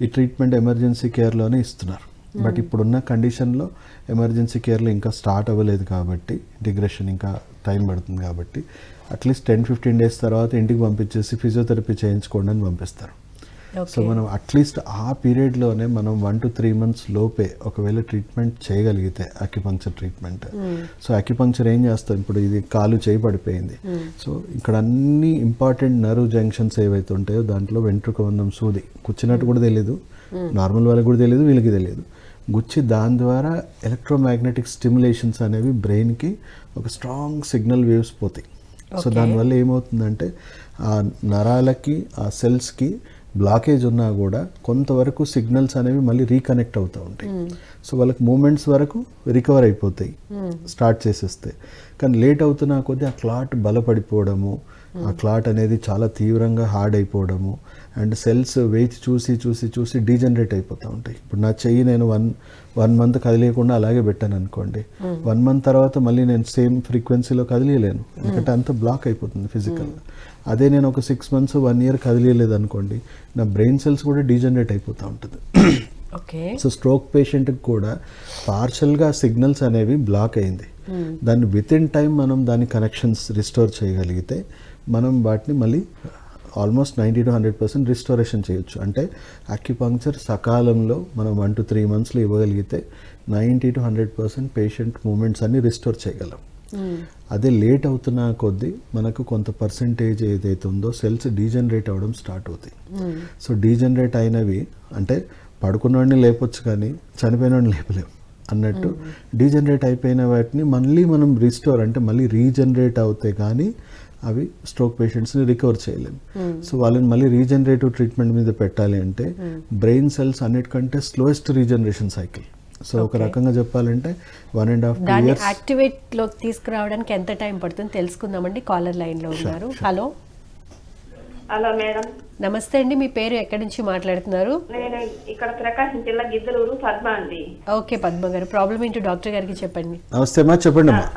ఈ ట్రీట్మెంట్ ఎమర్జెన్సీ కేర్లోనే ఇస్తున్నారు. బట్ ఇప్పుడున్న కండిషన్లో ఎమర్జెన్సీ కేర్లో ఇంకా స్టార్ట్ అవ్వలేదు కాబట్టి, ఇంటిగ్రేషన్ ఇంకా టైం పడుతుంది కాబట్టి అట్లీస్ట్ 10-15 days తర్వాత ఇంటికి పంపించేసి ఫిజియోథెరపీ చేయించుకోండి అని పంపిస్తారు. సో మనం అట్లీస్ట్ ఆ పీరియడ్లోనే మనం 1 to 3 months లోపే ఒకవేళ ట్రీట్మెంట్ చేయగలిగితే అక్యుపంక్చర్ ట్రీట్మెంట్. సో అక్యుపంక్చర్ ఏం చేస్తాం, ఇప్పుడు ఇది కాలు చేయి పడిపోయింది, సో ఇక్కడ అన్ని ఇంపార్టెంట్ నర్వ్ జంక్షన్స్ ఏవైతే ఉంటాయో దాంట్లో వెంట్రుక వందం సూది కూర్చున్నట్టు కూడా తెలియదు, నార్మల్ వాళ్ళకి కూడా తెలియదు, వీళ్ళకి తెలియదు, గుచ్చి దాని ద్వారా ఎలక్ట్రోమాగ్నెటిక్ స్టిమ్యులేషన్స్ అనేవి బ్రెయిన్కి ఒక స్ట్రాంగ్ సిగ్నల్ వేవ్స్ పోతాయి. సో దానివల్ల ఏమవుతుందంటే ఆ నరాలకి, ఆ సెల్స్కి బ్లాకేజ్ ఉన్నా కూడా కొంతవరకు సిగ్నల్స్ అనేవి మళ్ళీ రీకనెక్ట్ అవుతూ ఉంటాయి. సో వాళ్ళకి మూమెంట్స్ వరకు రికవర్ అయిపోతాయి స్టార్ట్ చేసేస్తే. కానీ లేట్ అవుతున్నా కొద్దీ ఆ క్లాట్ బలపడిపోవడము, ఆ క్లాట్ అనేది చాలా తీవ్రంగా హార్డ్ అయిపోవడము, అండ్ సెల్స్ వేచి చూసి చూసి చూసి డీజనరేట్ అయిపోతూ ఉంటాయి. ఇప్పుడు నా చెయ్యి నేను వన్ మంత్ కదిలేయకుండా అలాగే పెట్టాను అనుకోండి, 1 month తర్వాత మళ్ళీ నేను సేమ్ ఫ్రీక్వెన్సీలో కదిలేయలేను, ఎందుకంటే అంత బ్లాక్ అయిపోతుంది ఫిజికల్గా. అదే నేను ఒక 6 months 1 year కదిలేయలేదు అనుకోండి, నా బ్రెయిన్ సెల్స్ కూడా డీజనరేట్ అయిపోతూ ఉంటుంది. సో స్ట్రోక్ పేషెంట్కి కూడా పార్షల్గా సిగ్నల్స్ అనేవి బ్లాక్ అయింది, దాన్ని విత్ ఇన్ టైం మనం దాని కనెక్షన్స్ రిస్టోర్ చేయగలిగితే మనం వాటిని మళ్ళీ ఆల్మోస్ట్ 90 to 100% రిస్టోరేషన్ చేయొచ్చు. అంటే అక్యుపంక్చర్ సకాలంలో మనం 1 to 3 monthsలో ఇవ్వగలిగితే 90 to 100% పేషెంట్ మూమెంట్స్ అన్ని రిస్టోర్ చేయగలం. అదే లేట్ అవుతున్న కొద్దీ మనకు కొంత పర్సెంటేజ్ ఏదైతే ఉందో సెల్స్ డీజనరేట్ అవ్వడం స్టార్ట్ అవుతాయి. సో డీజనరేట్ అయినవి అంటే పడుకున్నవాడిని లేపొచ్చు కానీ చనిపోయినవాడిని లేపలేము అన్నట్టు, డీజనరేట్ అయిపోయిన వాటిని మళ్ళీ మనం రిస్టోర్ అంటే మళ్ళీ రీజనరేట్ అవుతాయి కానీ అవి స్ట్రోక్ పేషెంట్స్ని రికవర్ చేయలేము. సో వాళ్ళని మళ్ళీ రీజనరేటివ్ ట్రీట్మెంట్ మీద పెట్టాలి అంటే బ్రెయిన్ సెల్స్ అన్నిటికంటే స్లోయెస్ట్ రీజనరేషన్ సైకిల్. సో ఒక రకంగా చెప్పాలంటే 1.5-2 years యాక్టివేట్ లోకి తీసుకురావడానికి ఎంత టైం పడుతుంది తెలుసుకుందామండి. కాలర్ లైన్ లో ఉన్నారు. హలో హలో మేడం, నమస్తే అండి, మీ పేరు ఎక్కడి నుంచి మాట్లాడుతున్నారు? నేను ఇక్కడ ప్రకాశం జిల్లా గిద్దలూరు పద్మ అండి. ఓకే పద్మ గారు, ప్రాబ్లం ఏంటో డాక్టర్ గారికి చెప్పండి. నమస్తే అమ్మా, చెప్పండి అమ్మా.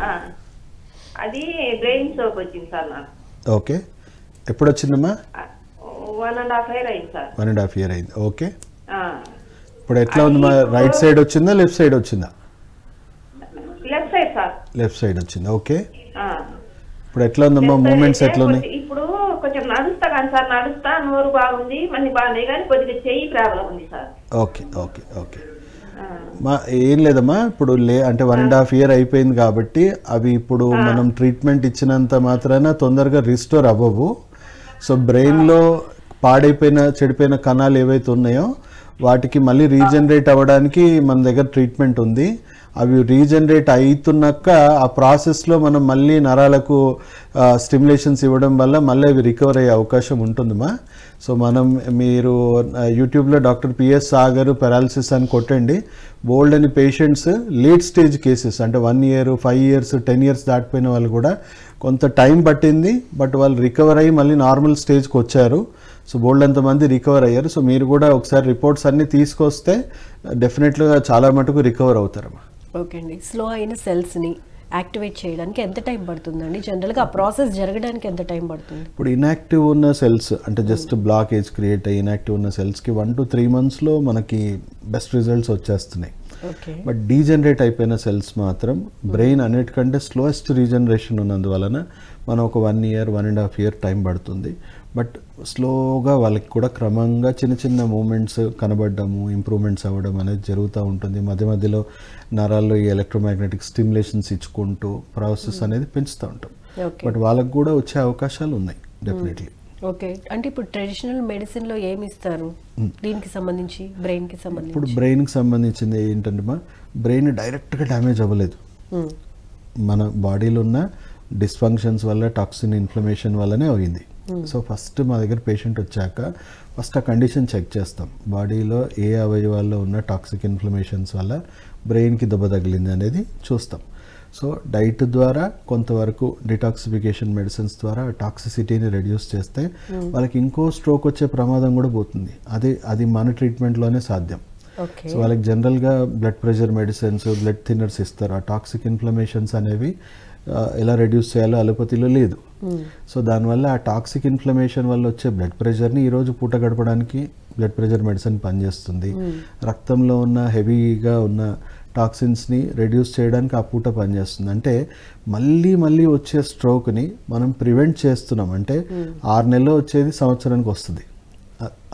అది బ్రెయిన్ స్ట్రోక్ వచ్చింది సార్ నాకు. ఓకే, ఎప్పుడు వచ్చిందమ్మా? 1.5 year అయింది సార్. 1.5 year అయింది. ఓకే, ఇప్పుడు ఎట్లా ఉంది? మా రైట్ సైడ్ వచ్చిందా లెఫ్ట్ సైడ్ వచ్చిందా? Left side sir. Left side వచ్చిందా? ఓకే. ఇప్పుడు ఎట్లా ఉందమ్మా, మూమెంట్స్ ఎట్లా ఉన్నాయి? ఇప్పుడు కొంచెం నడుస్తా కానీ సార్, నడుస్తా, నోరు బాగుంది, మళ్ళీ బాగుంది, కానీ కొద్దిగా చెయ్యి ప్రాబ్లం ఉంది సార్. ఓకే ఓకే ఓకే మా ఏం లేదమ్మా, ఇప్పుడు అంటే 1.5 year అయిపోయింది కాబట్టి అవి ఇప్పుడు మనం ట్రీట్మెంట్ ఇచ్చినంత మాత్రాన తొందరగా రిస్టోర్ అవ్వవు. సో బ్రెయిన్లో పాడైపోయిన చెడిపోయిన కణాలు ఏవైతే ఉన్నాయో వాటికి మళ్ళీ రీజనరేట్ అవ్వడానికి మన దగ్గర ట్రీట్మెంట్ ఉంది. అవి రీజనరేట్ అవుతున్నాక ఆ ప్రాసెస్లో మనం మళ్ళీ నరాలకు స్టిమ్యులేషన్స్ ఇవ్వడం వల్ల మళ్ళీ అవి రికవర్ అయ్యే అవకాశం ఉంటుందమ్మా. సో మీరు యూట్యూబ్లో డాక్టర్ పిఎస్ సాగర్ పెరాలసిస్ అని కొట్టండి. బోల్డ్ అని పేషెంట్స్ లేట్ స్టేజ్ కేసెస్ అంటే 1 year, 5 years, 10 years దాటిపోయిన వాళ్ళు కూడా కొంత టైం పట్టింది, బట్ వాళ్ళు రికవర్ అయ్యి మళ్ళీ నార్మల్ స్టేజ్కి వచ్చారు. సో బోల్డ్ అంతమంది రికవర్ అయ్యారు. సో మీరు కూడా ఒకసారి రిపోర్ట్స్ అన్నీ తీసుకొస్తే డెఫినెట్గా చాలా మటుకు రికవర్ అవుతారమ్మా. ఓకే అండి. స్లో అయిన సెల్స్ని యాక్టివేట్ చేయడానికి ఎంత టైం పడుతుందండి? జనరల్గా ఆ ప్రాసెస్ జరగడానికి ఎంత టైం పడుతుంది? ఇప్పుడు ఇన్యాక్టివ్ ఉన్న సెల్స్ అంటే జస్ట్ బ్లాకేజ్ క్రియేట్ అయ్యి ఇన్యాక్టివ్ ఉన్న సెల్స్కి 1 to 3 monthsలో మనకి బెస్ట్ రిజల్ట్స్ వచ్చేస్తున్నాయి. బట్ డీజనరేట్ అయిపోయిన సెల్స్ మాత్రం బ్రెయిన్ అన్నిటికంటే స్లోయెస్ట్ రీజనరేషన్ ఉన్నందువలన మనం ఒక 1 year, 1.5 year టైం పడుతుంది. బట్ స్లోగా వాళ్ళకి కూడా క్రమంగా చిన్న చిన్న మూమెంట్స్ కనబడము, ఇంప్రూవ్మెంట్స్ అవ్వడం అనేది జరుగుతూ ఉంటుంది. మధ్య మధ్యలో నరాల్లో ఈ ఎలక్ట్రోమాగ్నెటిక్ స్టిమ్యులేషన్స్ ఇచ్చుకుంటూ ప్రాసెస్ అనేది పెంచుతూ ఉంటాం. బట్ వాళ్ళకి కూడా వచ్చే అవకాశాలు ఉన్నాయి డెఫినెట్లీ. ఓకే, అంటే ఇప్పుడు ట్రెడిషనల్ మెడిసిన్లో ఏమి ఇస్తారు దీనికి సంబంధించి, బ్రెయిన్కి సంబంధించి? ఇప్పుడు బ్రెయిన్కి సంబంధించింది ఏంటంటే బ్రెయిన్ డైరెక్ట్గా డ్యామేజ్ అవ్వలేదు. మన బాడీలో ఉన్న డిస్ఫంక్షన్స్ వల్ల, టాక్సిన్ ఇన్ఫ్లమేషన్ వల్లనే అయింది. సో ఫస్ట్ మా దగ్గర పేషెంట్ వచ్చాక ఫస్ట్ ఆ కండిషన్ చెక్ చేస్తాం. బాడీలో ఏ అవయవాల్లో ఉన్న టాక్సిక్ ఇన్ఫ్లమేషన్స్ వల్ల బ్రెయిన్కి దెబ్బ తగిలింది అనేది చూస్తాం. సో డైట్ ద్వారా కొంతవరకు డిటాక్సిఫికేషన్ మెడిసిన్స్ ద్వారా టాక్సిసిటీని రెడ్యూస్ చేస్తే వాళ్ళకి ఇంకో స్ట్రోక్ వచ్చే ప్రమాదం కూడా పోతుంది. అది మన ట్రీట్మెంట్లోనే సాధ్యం. సో వాళ్ళకి జనరల్గా blood pressure medicines, blood thinners ఇస్తారు. ఆ టాక్సిక్ ఇన్ఫ్లమేషన్స్ అనేవి ఎలా రెడ్యూస్ చేయాలో అలోపతిలో లేదు. సో దానివల్ల ఆ టాక్సిక్ ఇన్ఫ్లమేషన్ వల్ల వచ్చే బ్లడ్ ప్రెషర్ని ఈరోజు పూట గడపడానికి బ్లడ్ ప్రెషర్ మెడిసిన్ పనిచేస్తుంది. రక్తంలో ఉన్న హెవీగా ఉన్న టాక్సిన్స్ని రెడ్యూస్ చేయడానికి ఆ పూట పనిచేస్తుంది. అంటే మళ్ళీ వచ్చే స్ట్రోక్ని మనం ప్రివెంట్ చేస్తున్నాం. అంటే 6 నెలల్లో వచ్చేది సంవత్సరానికి వస్తుంది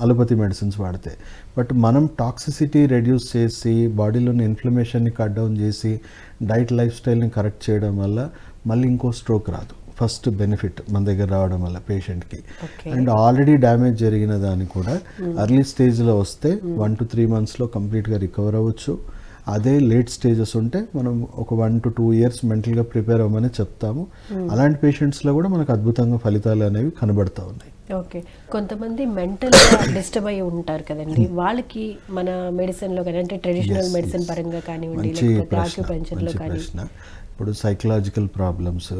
అలోపతి మెడిసిన్స్ వాడితే. బట్ మనం టాక్సిసిటీ రెడ్యూస్ చేసి బాడీలోని ఇన్ఫ్లమేషన్ని కట్ డౌన్ చేసి డైట్ లైఫ్ స్టైల్ని కరెక్ట్ చేయడం వల్ల మళ్ళీ ఇంకో స్ట్రోక్ రాదు. ఫస్ట్ బెనిఫిట్ మన దగ్గర రావడం వల్ల పేషెంట్కి. అండ్ ఆల్రెడీ డ్యామేజ్ జరిగిన దాన్ని కూడా ఎర్లీ స్టేజ్లో వస్తే 1 to 3 monthsలో కంప్లీట్గా రికవర్ అవ్వచ్చు. అదే లేట్ స్టేజెస్ ఉంటే మనం ఒక 1 to 2 years మెంటల్గా ప్రిపేర్ అవ్వమని చెప్తాము. అలాంటి పేషెంట్స్లో కూడా మనకు అద్భుతంగా ఫలితాలు అనేవి కనబడుతూ ఉన్నాయి. ఓకే, కొంతమంది మెంటల్గా డిస్టర్బ్ అయ్యి ఉంటారు కదండి, వాళ్ళకి మన మెడిసిన్లో కానీ అంటే ట్రెడిషనల్ మెడిసిన్ పరంగా కానివ్వండి, లేకపోతే ఆక్యుపంచర్లో కానీ ఇప్పుడు సైకలాజికల్ ప్రాబ్లమ్స్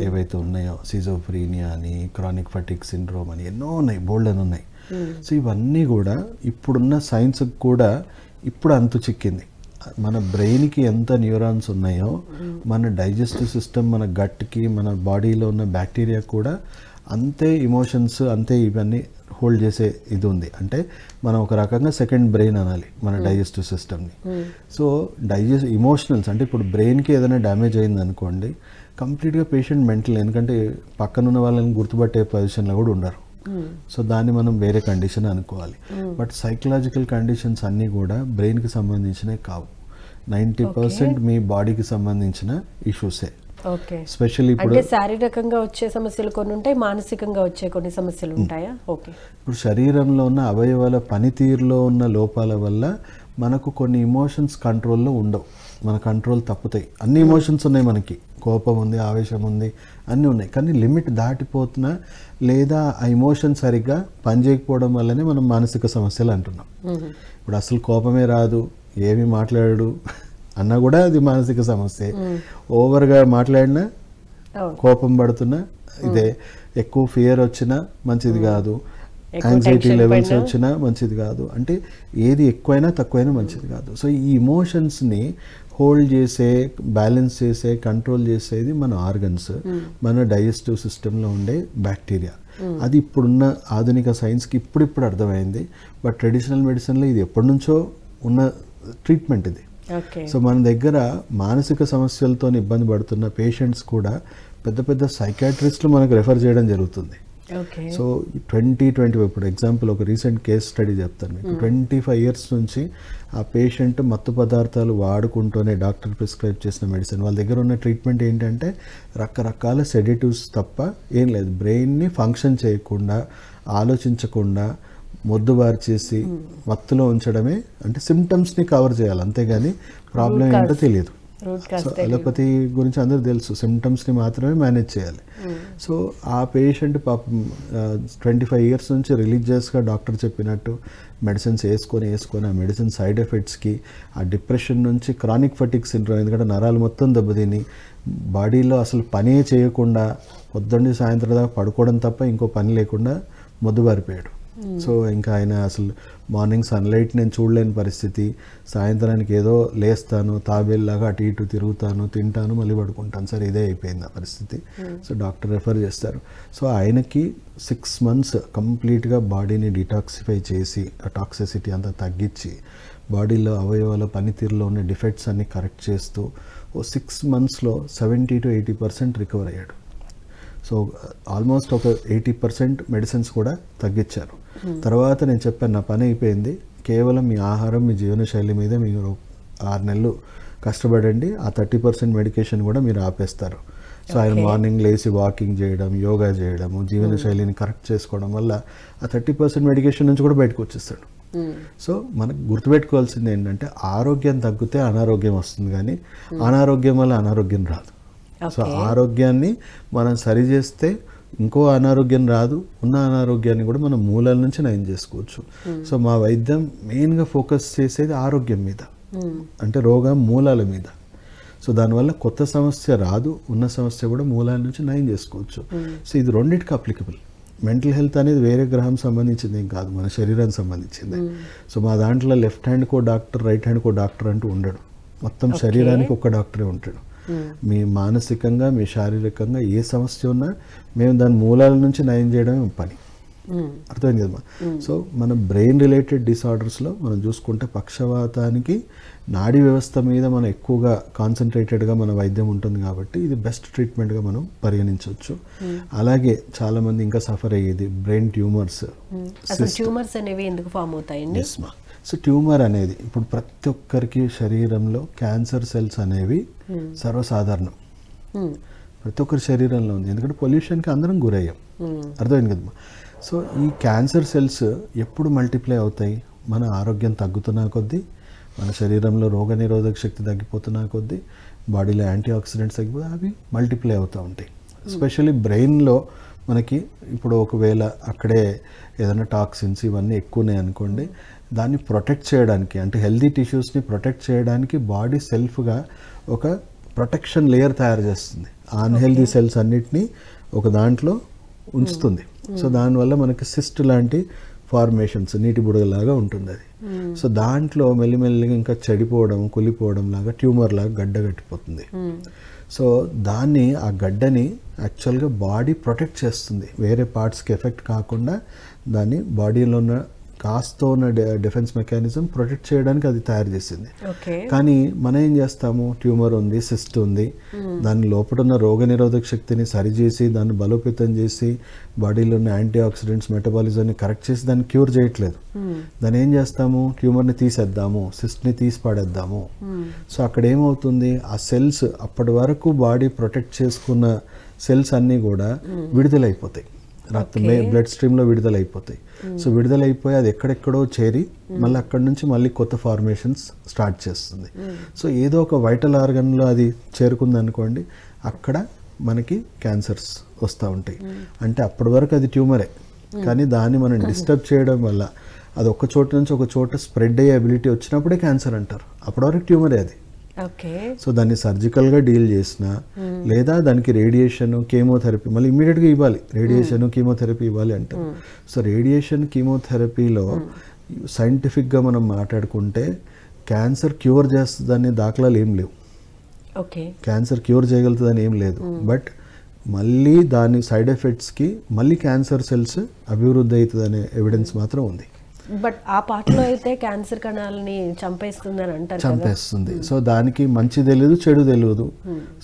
ఏవైతే ఉన్నాయో, సిజోఫ్రీనియా అని, క్రానిక్ ఫటిక్ సిండ్రోమ్ అని ఎన్నో ఉన్నాయి, బోల్డ్ అని ఉన్నాయి. సో ఇవన్నీ కూడా ఇప్పుడున్న సైన్స్కి కూడా ఇప్పుడు అంతు చిక్కింది. మన బ్రెయిన్కి ఎంత న్యూరాన్స్ ఉన్నాయో మన డైజెస్టివ్ సిస్టమ్, మన గట్కి, మన బాడీలో ఉన్న బ్యాక్టీరియా కూడా అంతే ఎమోషన్స్, అంతే ఇవన్నీ హోల్డ్ చేసే ఇది ఉంది. అంటే మనం ఒక రకంగా సెకండ్ బ్రెయిన్ అనాలి మన డైజెస్టివ్ సిస్టమ్ని. సో ఎమోషనల్స్ అంటే ఇప్పుడు బ్రెయిన్కి ఏదైనా డ్యామేజ్ అయింది అనుకోండి, కంప్లీట్గా పేషెంట్ మెంటల్, ఎందుకంటే పక్కనున్న వాళ్ళని గుర్తుపట్టే పొజిషన్లో కూడా ఉండరు. సో దాన్ని మనం వేరే కండిషన్ అనుకోవాలి. బట్ సైకలాజికల్ కండిషన్స్ అన్నీ కూడా బ్రెయిన్కి సంబంధించినవి కావు. 90% మీ బాడీకి సంబంధించిన ఇష్యూసే. స్పెషల్లీ ఇప్పుడు శారీరకంగా వచ్చే సమస్యలు కొన్ని ఉంటాయి, మానసికంగా వచ్చే కొన్ని సమస్యలు ఉంటాయా? ఓకే, ఇప్పుడు శరీరంలో ఉన్న అవయవాల పనితీరులో ఉన్న లోపాల వల్ల మనకు కొన్ని ఇమోషన్స్ కంట్రోల్లో ఉండవు, మన కంట్రోల్ తప్పుతాయి. అన్ని ఇమోషన్స్ ఉన్నాయి, మనకి కోపం ఉంది, ఆవేశం ఉంది, అన్నీ ఉన్నాయి. కానీ లిమిట్ దాటిపోతున్నా లేదా ఆ ఇమోషన్ సరిగ్గా పనిచేయకపోవడం వల్లనే మనం మానసిక సమస్యలు అంటున్నాం. ఇప్పుడు అసలు కోపమే రాదు, ఏమీ మాట్లాడడు అన్నా కూడా అది మానసిక సమస్య. ఓవర్గా మాట్లాడినా, కోపం పడుతున్నా ఇదే, ఎక్కువ ఫియర్ వచ్చినా మంచిది కాదు, యాంగ్జైటీ లెవెల్స్ వచ్చినా మంచిది కాదు. అంటే ఏది ఎక్కువైనా తక్కువైనా మంచిది కాదు. సో ఈ ఇమోషన్స్ని హోల్డ్ చేసే, బ్యాలెన్స్ చేసే, కంట్రోల్ చేసేది మన ఆర్గన్స్, మన డైజెస్టివ్ సిస్టంలో ఉండే బ్యాక్టీరియా. అది ఇప్పుడున్న ఆధునిక సైన్స్కి ఇప్పుడు అర్థమైంది. బట్ ట్రెడిషనల్ మెడిసిన్లో ఇది ఎప్పటి నుంచో ఉన్న ట్రీట్మెంట్ ఇది. సో మన దగ్గర మానసిక సమస్యలతో ఇబ్బంది పడుతున్న పేషెంట్స్ కూడా పెద్ద పెద్ద సైకాట్రిస్టులు మనకు రెఫర్ చేయడం జరుగుతుంది. ఓకే. సో 20 ఇప్పుడు ఎగ్జాంపుల్ ఒక రీసెంట్ కేస్ స్టడీ చెప్తాను మీకు. 25 years నుంచి ఆ పేషెంట్ మత్తు పదార్థాలు వాడుకుంటూనే డాక్టర్ ప్రిస్క్రైబ్ చేసిన మెడిసిన్, వాళ్ళ దగ్గర ఉన్న ట్రీట్మెంట్ ఏంటంటే రకరకాల సెడేటివ్స్ తప్ప ఏం లేదు. బ్రెయిన్ని ఫంక్షన్ చేయకుండా, ఆలోచించకుండా మొద్దుబారు చేసి మత్తులో ఉంచడమే, అంటే సిమ్టమ్స్ని కవర్ చేయాలి, అంతేగాని ప్రాబ్లం ఏంటో తెలియదు. సో అలోపతి గురించి అందరూ తెలుసు, సిమ్టమ్స్ని మాత్రమే మేనేజ్ చేయాలి. సో ఆ పేషెంట్ పాపం 25 years నుంచి రిలీజియస్గా డాక్టర్ చెప్పినట్టు మెడిసిన్స్ వేసుకొని ఆ మెడిసిన్ సైడ్ ఎఫెక్ట్స్కి, ఆ డిప్రెషన్ నుంచి క్రానిక్ ఫటిక్ సిండ్రోమ్, ఎందుకంటే నరాలు మొత్తం దెబ్బతిని బాడీలో అసలు పనే చేయకుండా పొద్దున్నే సాయంత్రం దాకా పడుకోవడం తప్ప ఇంకో పని లేకుండా మొద్దుబారిపోయాడు. సో ఇంకా ఆయన అసలు మార్నింగ్ సన్లైట్ నేను చూడలేని పరిస్థితి, సాయంత్రానికి ఏదో లేస్తాను తాబేల్లాగా అటు ఇటు తిరుగుతాను, తింటాను, మళ్ళీ పడుకుంటాను సార్, ఇదే అయిపోయింది ఆ పరిస్థితి. సో డాక్టర్ రెఫర్ చేస్తారు. సో ఆయనకి 6 months కంప్లీట్గా బాడీని డిటాక్సిఫై చేసి ఆ టాక్సిసిటీ అంతా తగ్గించి బాడీలో అవయవాల పనితీరులో ఉన్న డిఫెక్ట్స్ అన్ని కరెక్ట్ చేస్తూ 6 monthsలో 70 to 80% రికవర్ అయ్యాడు. సో ఆల్మోస్ట్ ఒక 80% మెడిసిన్స్ కూడా తగ్గించారు. తర్వాత నేను చెప్పాను, నా పని అయిపోయింది, కేవలం మీ ఆహారం, మీ జీవనశైలి మీద మీరు 6 నెలలు కష్టపడండి, ఆ 30% మెడికేషన్ కూడా మీరు ఆపేస్తారు. సో ఆయన మార్నింగ్ లేచి వాకింగ్ చేయడం, యోగా చేయడము, జీవనశైలిని కరెక్ట్ చేసుకోవడం వల్ల ఆ 30% మెడికేషన్ నుంచి కూడా బయటకు వచ్చేస్తాడు. సో మనకు గుర్తుపెట్టుకోవాల్సింది ఏంటంటే ఆరోగ్యం తగ్గితే అనారోగ్యం వస్తుంది, కానీ అనారోగ్యం వల్ల అనారోగ్యం రాదు. సో ఆరోగ్యాన్ని మనం సరి చేస్తే ఇంకో అనారోగ్యం రాదు, ఉన్న అనారోగ్యాన్ని కూడా మనం మూలాల నుంచి నయం చేసుకోవచ్చు. సో మా వైద్యం మెయిన్గా ఫోకస్ చేసేది ఆరోగ్యం మీద, అంటే రోగం మూలాల మీద. సో దానివల్ల కొత్త సమస్య రాదు, ఉన్న సమస్య కూడా మూలాల నుంచి నయం చేసుకోవచ్చు. సో ఇది రెండింటికి అప్లికబుల్. మెంటల్ హెల్త్ అనేది వేరే గ్రహం సంబంధించింది ఏం కాదు, మన శరీరానికి సంబంధించింది. సో మా దాంట్లో లెఫ్ట్ హ్యాండ్కో డాక్టర్, రైట్ హ్యాండ్కో డాక్టర్ అంటూ ఉండడు, మొత్తం శరీరానికి ఒక్క డాక్టరే ఉంటాడు. మీ మానసికంగా, మీ శారీరకంగా ఏ సమస్య ఉన్నా మేము దాని మూలాల నుంచి నయం చేయడమే పని. అర్థమైంది కదమ్మా? సో మన బ్రెయిన్ రిలేటెడ్ డిసార్డర్స్లో మనం చూసుకుంటే పక్షవాతానికి నాడీ వ్యవస్థ మీద మనం ఎక్కువగా కాన్సన్ట్రేటెడ్గా మన వైద్యం ఉంటుంది కాబట్టి ఇది బెస్ట్ ట్రీట్మెంట్గా మనం పరిగణించవచ్చు. అలాగే చాలామంది ఇంకా సఫర్ అయ్యేది బ్రెయిన్ ట్యూమర్స్. ట్యూమర్స్ అనేవి ఎందుకు ఫామ్ అవుతాయండి? సో ట్యూమర్ అనేది ఇప్పుడు ప్రతి ఒక్కరికి శరీరంలో క్యాన్సర్ సెల్స్ అనేవి సర్వసాధారణం, ప్రతి ఒక్కరి శరీరంలో ఉంది, ఎందుకంటే పొల్యూషన్కి అందరం గురయ్యాం. అర్థమైంది కదమ్మా? సో ఈ క్యాన్సర్ సెల్స్ ఎప్పుడు మల్టిప్లై అవుతాయి? మన ఆరోగ్యం తగ్గుతున్నా కొద్దీ, మన శరీరంలో రోగనిరోధక శక్తి తగ్గిపోతున్నా కొద్దీ, బాడీలో యాంటీ ఆక్సిడెంట్స్ తగ్గిపోతే అవి మల్టిప్లై అవుతూ ఉంటాయి. ఎస్పెషల్లీ బ్రెయిన్లో మనకి ఇప్పుడు ఒకవేళ అక్కడే ఏదైనా టాక్సిన్స్ ఇవన్నీ ఎక్కువ ఉన్నాయి అనుకోండి, దాన్ని ప్రొటెక్ట్ చేయడానికి, అంటే హెల్దీ టిష్యూస్ని ప్రొటెక్ట్ చేయడానికి బాడీ సెల్ఫ్గా ఒక ప్రొటెక్షన్ లేయర్ తయారు చేస్తుంది. అన్హెల్దీ సెల్స్ అన్నిటినీ ఒక దాంట్లో ఉంచుతుంది. సో దానివల్ల మనకి సిస్ట్ లాంటి ఫార్మేషన్స్, నీటి బుడగలాగా ఉంటుంది అది. సో దాంట్లో మెల్లిమెల్లిగా ఇంకా చెడిపోవడం, కులిపోవడం లాగా ట్యూమర్ లాగా గడ్డ కట్టిపోతుంది. సో దాన్ని, ఆ గడ్డని యాక్చువల్గా బాడీ ప్రొటెక్ట్ చేస్తుంది, వేరే పార్ట్స్కి ఎఫెక్ట్ కాకుండా దాన్ని బాడీలో ఉన్న కాస్త ఉన్న డిఫెన్స్ మెకానిజం ప్రొటెక్ట్ చేయడానికి అది తయారు చేసింది. కానీ మనం ఏం చేస్తాము, ట్యూమర్ ఉంది, సిస్ట్ ఉంది, దాని లోపల ఉన్న రోగనిరోధక శక్తిని సరిచేసి దాన్ని బలోపేతం చేసి బాడీలో ఉన్న యాంటీ ఆక్సిడెంట్స్ మెటబాలిజంని కరెక్ట్ చేసి దాన్ని క్యూర్ చేయట్లేదు. దాన్ని ఏం చేస్తాము, ట్యూమర్ని తీసేద్దాము, సిస్ట్ని తీసి పాడేద్దాము. సో అక్కడ ఏమవుతుంది, ఆ సెల్స్ అప్పటి వరకు బాడీ ప్రొటెక్ట్ చేసుకున్న సెల్స్ అన్నీ కూడా విడుదలైపోతాయి, రక్తం బ్లడ్ స్ట్రీమ్లో విడుదలైపోతాయి. సో విడుదలైపోయి అది ఎక్కడెక్కడో చేరి మళ్ళీ అక్కడి నుంచి మళ్ళీ కొత్త ఫార్మేషన్స్ స్టార్ట్ చేస్తుంది. సో ఏదో ఒక వైటల్ ఆర్గన్లో అది చేరుకుంది అనుకోండి, అక్కడ మనకి క్యాన్సర్స్ వస్తూ ఉంటాయి. అంటే అప్పటి వరకు అది ట్యూమరే, కానీ దాన్ని మనం డిస్టర్బ్ చేయడం వల్ల అది ఒక చోట నుంచి ఒక చోట స్ప్రెడ్ అయ్యే అబిలిటీ వచ్చినప్పుడే క్యాన్సర్ అంటారు. అప్పటి వరకు ట్యూమరే అది. సో దాన్ని సర్జికల్గా డీల్ చేసినా, లేదా దానికి రేడియేషన్, కీమోథెరపీ మళ్ళీ ఇమీడియట్గా ఇవ్వాలి, రేడియేషన్ కీమోథెరపీ ఇవ్వాలి అంటారు. సో రేడియేషన్ కీమోథెరపీలో సైంటిఫిక్గా మనం మాట్లాడుకుంటే క్యాన్సర్ క్యూర్ చేస్తుందనే దాఖలాలు ఏం లేవు. క్యాన్సర్ క్యూర్ చేయగలుగుతుందని ఏం లేదు. బట్ మళ్ళీ దాని సైడ్ ఎఫెక్ట్స్కి మళ్ళీ క్యాన్సర్ సెల్స్ అభివృద్ధి అవుతుందనే ఎవిడెన్స్ మాత్రం ఉంది. బట్ ఆ పాటలో అయితే క్యాన్సర్ కణాలని చంపేస్తుందని అంటారు కదా. చంపేస్తుంది. సో దానికి మంచి తెలియదు, చెడు తెలియదు.